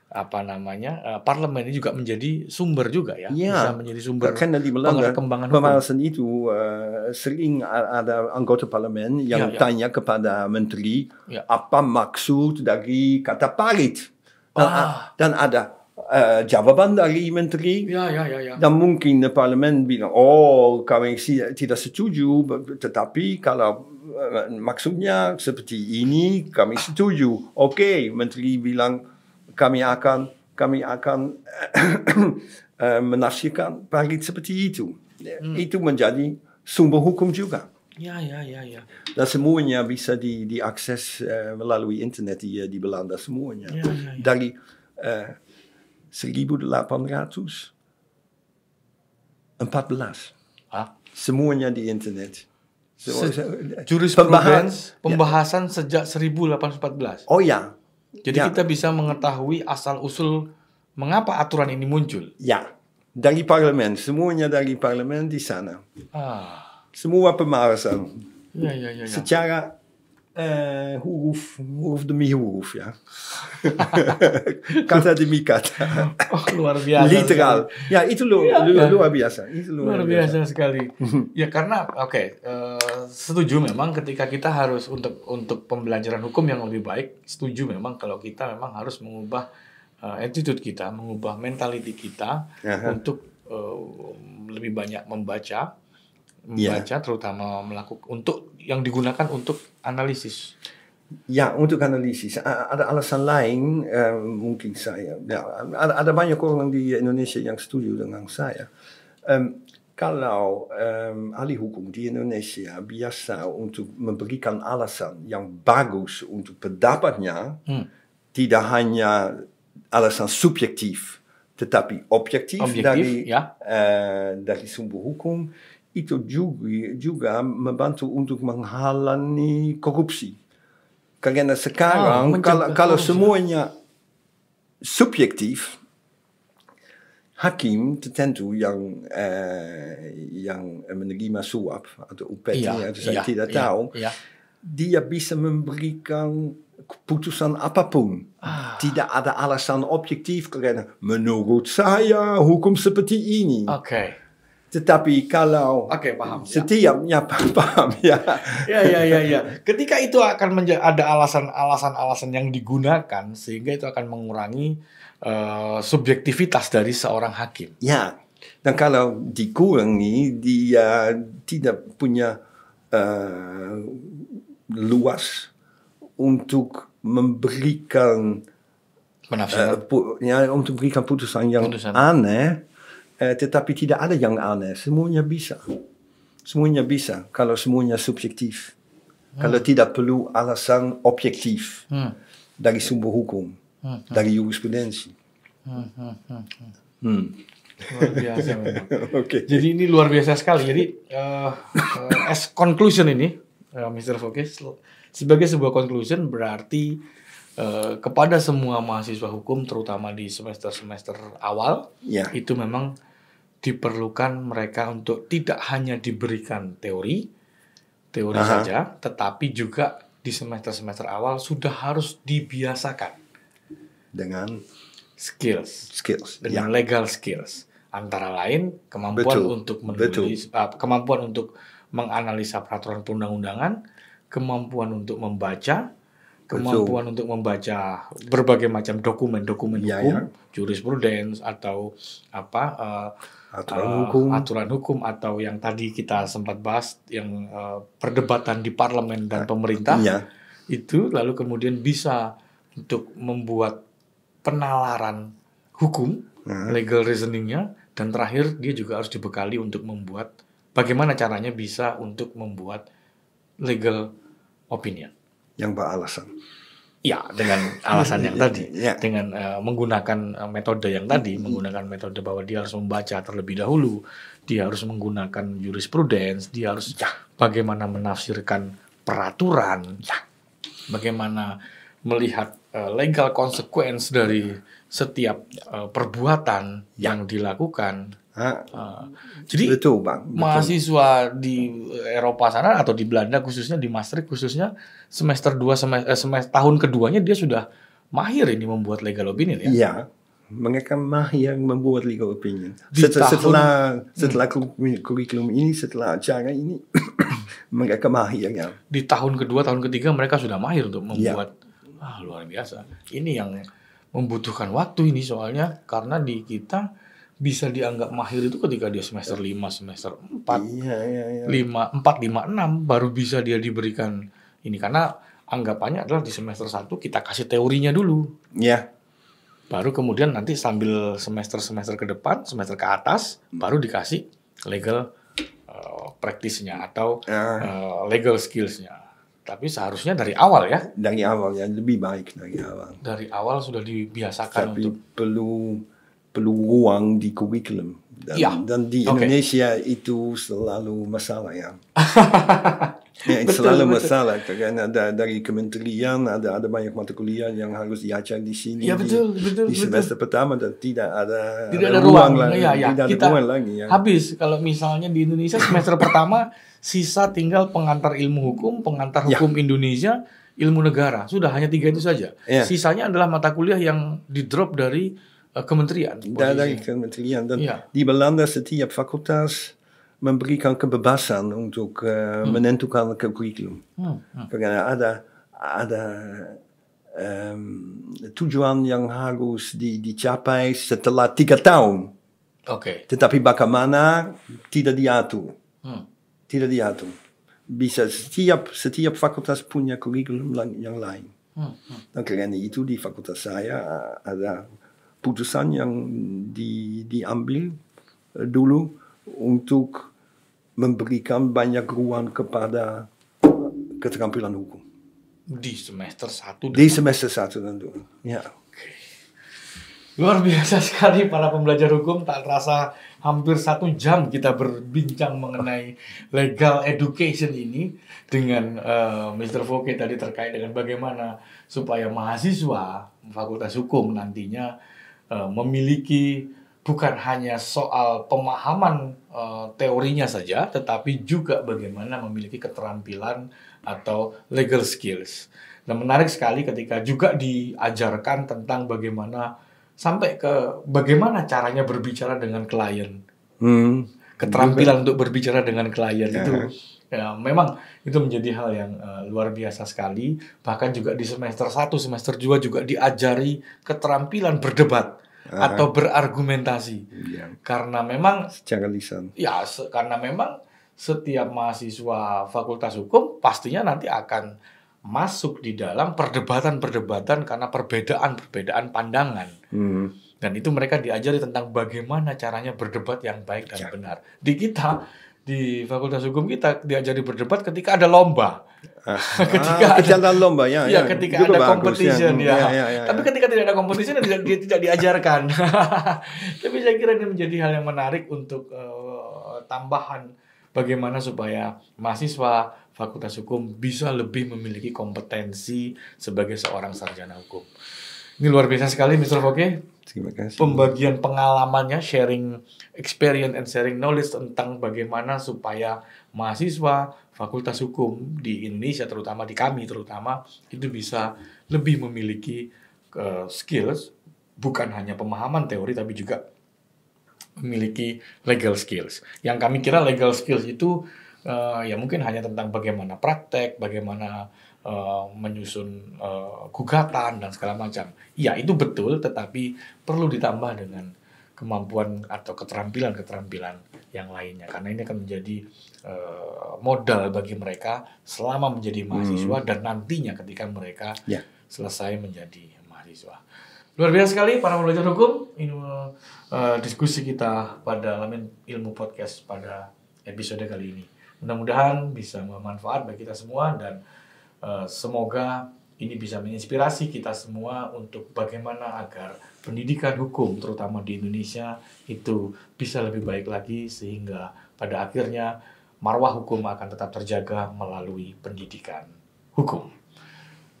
parlemen ini juga menjadi sumber juga ya. Bisa menjadi sumber karena di Belanda perkembangan pembahasan itu sering ada anggota parlemen yang tanya kepada menteri apa maksud dari kata parit. Dan ada jawaban dari menteri. Dan mungkin parlemen bilang, kami tidak setuju, tetapi kalau maksudnya seperti ini kami setuju. Oke, menteri bilang kami akan menafsirkan parit seperti itu. Itu menjadi sumber hukum juga. Ya. Dan semuanya bisa diakses melalui internet di Belanda semuanya. Dari 1814. Semuanya di internet. Jurisprudence pembahasan sejak 1814. Jadi kita bisa mengetahui asal-usul mengapa aturan ini muncul. Ya, dari parlemen, semuanya dari parlemen di sana. Semua pembahasan. Ya. Secara huruf demi huruf ya. Kata demi kata. Luar biasa. Literal. Sekali. Ya, itu luar biasa. Itu luar biasa sekali. Ya karena setuju memang ketika kita harus untuk pembelajaran hukum yang lebih baik, setuju memang kalau kita memang harus mengubah attitude kita, mengubah mentality kita untuk lebih banyak membaca terutama untuk yang digunakan untuk analisis. Ya, untuk analisis. Ada alasan lain mungkin saya. Ya, ada banyak orang di Indonesia yang setuju dengan saya. Kalau ahli hukum di Indonesia biasa untuk memberikan alasan yang bagus untuk pendapatnya, tidak hanya alasan subjektif, tetapi objektif dari sumber hukum, itu juga membantu untuk menghalangi korupsi. Karena sekarang kalau semuanya subjektif, hakim tertentu yang menerima suap atau upeti, saya tidak tahu, dia bisa memberikan keputusan apapun. Tidak ada alasan objektif karena menurut saya hukum seperti ini. Oke. Tetapi kalau Oke, paham. setiapnya paham ya. Ya. Ketika itu akan ada alasan-alasan yang digunakan sehingga itu akan mengurangi subjektivitas dari seorang hakim. Ya. Dan kalau dikurangi, dia tidak punya luas untuk memberikan Penafsiran. untuk memberikan putusan yang aneh, tetapi tidak ada yang aneh. Semuanya bisa. Semuanya bisa kalau semuanya subjektif. Kalau tidak perlu alasan objektif dari sumber hukum, dari jurisprudensi. Luar biasa memang. Okay. Jadi ini luar biasa sekali. Jadi as conclusion ini, Mr. Foke, sebagai sebuah conclusion berarti kepada semua mahasiswa hukum, terutama di semester-semester awal, itu memang diperlukan mereka untuk tidak hanya diberikan teori saja, tetapi juga di semester-semester awal sudah harus dibiasakan dengan skills, dengan legal skills. Antara lain kemampuan untuk menulis, kemampuan untuk menganalisa peraturan perundang-undangan, kemampuan untuk membaca, kemampuan untuk membaca berbagai macam dokumen-dokumen hukum, jurisprudence atau aturan hukum atau yang tadi kita sempat bahas yang perdebatan di parlemen dan pemerintah itu, lalu kemudian bisa untuk membuat penalaran hukum, legal reasoningnya, dan terakhir dia juga harus dibekali untuk membuat bagaimana caranya bisa untuk membuat legal opinion yang beralasan. Ya, dengan alasan yang tadi, dengan menggunakan metode yang tadi, menggunakan metode bahwa dia harus membaca terlebih dahulu, dia harus menggunakan jurisprudence, dia harus bagaimana menafsirkan peraturan, bagaimana melihat legal consequence dari setiap perbuatan yang dilakukan. Jadi betul, Bang. Mahasiswa di Eropa sana atau di Belanda khususnya, di Maastricht khususnya, semester tahun keduanya dia sudah mahir ini membuat legal opinion ya. Iya, mereka mahir membuat legal opinion. Setelah kurikulum ini, setelah acara ini mereka mahir ya. Di tahun kedua, tahun ketiga mereka sudah mahir untuk membuat luar biasa. Ini yang membutuhkan waktu ini soalnya karena di kita bisa dianggap mahir itu ketika dia semester 5, semester 4, 5, 6 baru bisa dia diberikan ini, karena anggapannya adalah di semester 1 kita kasih teorinya dulu. Baru kemudian nanti sambil semester ke depan, semester ke atas baru dikasih legal practice-nya atau legal skills-nya. Tapi seharusnya dari awal ya. Dari awal ya, lebih baik dari awal. Dari awal sudah dibiasakan. Tapi perlu ruang di kurikulum dan di Indonesia itu selalu masalah ya. Selalu masalah karena dari kementerian ada banyak mata kuliah yang harus diajar di sini di semester pertama dan tidak ada ruang lagi. Habis kalau misalnya di Indonesia semester pertama sisa tinggal pengantar ilmu hukum, pengantar hukum Indonesia, ilmu negara, sudah hanya 3 itu saja. Sisanya adalah mata kuliah yang di drop dari kementerian. Dari kementerian dan di Belanda setiap fakultas memberikan kebebasan untuk menentukan kurikulum. Karena ada tujuan yang harus dicapai setelah 3 tahun. Tetapi bagaimana tidak diatur. Tidak diatur. Bisa setiap fakultas punya kurikulum yang lain. Dan karena itu di fakultas saya ada putusan yang diambil dulu untuk memberikan banyak ruang kepada keterampilan hukum. Di semester 1? Di semester 1 tentu. Ya. Luar biasa sekali para pembelajar hukum, tak terasa hampir 1 jam kita berbincang mengenai legal education ini dengan Mr. Foke tadi terkait dengan bagaimana supaya mahasiswa Fakultas Hukum nantinya memiliki bukan hanya soal pemahaman teorinya saja, tetapi juga bagaimana memiliki keterampilan atau legal skills. Dan menarik sekali ketika juga diajarkan tentang bagaimana sampai ke bagaimana caranya berbicara dengan klien. Keterampilan untuk berbicara dengan klien itu ya, memang itu menjadi hal yang luar biasa sekali. Bahkan juga di semester 1, semester 2 juga diajari keterampilan berdebat atau berargumentasi. Karena memang secara lisan. Ya, karena memang setiap mahasiswa Fakultas Hukum pastinya nanti akan masuk di dalam perdebatan-perdebatan karena perbedaan-perbedaan pandangan. Dan itu mereka diajari tentang bagaimana caranya berdebat yang baik dan benar. Di Fakultas Hukum kita diajari berdebat ketika ada lomba. Ketika ada lomba ketika ada competition Tapi ketika tidak ada competition tidak diajarkan. Tapi saya kira ini menjadi hal yang menarik untuk tambahan bagaimana supaya mahasiswa Fakultas Hukum bisa lebih memiliki kompetensi sebagai seorang sarjana hukum. Ini luar biasa sekali, Mr. Foke. Terima kasih. Pembagian pengalamannya, sharing experience and sharing knowledge tentang bagaimana supaya mahasiswa Fakultas Hukum di Indonesia, terutama di kami itu bisa lebih memiliki skills, bukan hanya pemahaman teori tapi juga memiliki legal skills. Yang kami kira legal skills itu ya mungkin hanya tentang bagaimana praktek, bagaimana menyusun gugatan dan segala macam. Ya, itu betul, tetapi perlu ditambah dengan kemampuan atau keterampilan-keterampilan yang lainnya. Karena ini akan menjadi modal bagi mereka selama menjadi mahasiswa dan nantinya ketika mereka selesai menjadi mahasiswa. Luar biasa sekali para belajar hukum. Ini diskusi kita pada Lamin Ilmu Podcast pada episode kali ini. Mudah-mudahan bisa bermanfaat bagi kita semua dan semoga ini bisa menginspirasi kita semua untuk bagaimana agar pendidikan hukum terutama di Indonesia itu bisa lebih baik lagi sehingga pada akhirnya marwah hukum akan tetap terjaga melalui pendidikan hukum.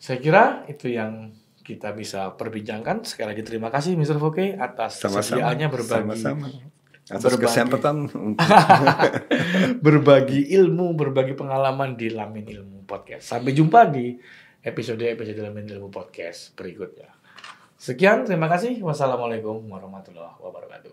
Saya kira itu yang kita bisa perbincangkan. Sekali lagi terima kasih Mr. Foke atas kesediaannya berbagi kesempatan berbagi ilmu, berbagi pengalaman di Lamin Ilmu Podcast. Sampai jumpa di episode Lamin Ilmu Podcast berikutnya. Sekian, terima kasih. Wassalamualaikum warahmatullahi wabarakatuh.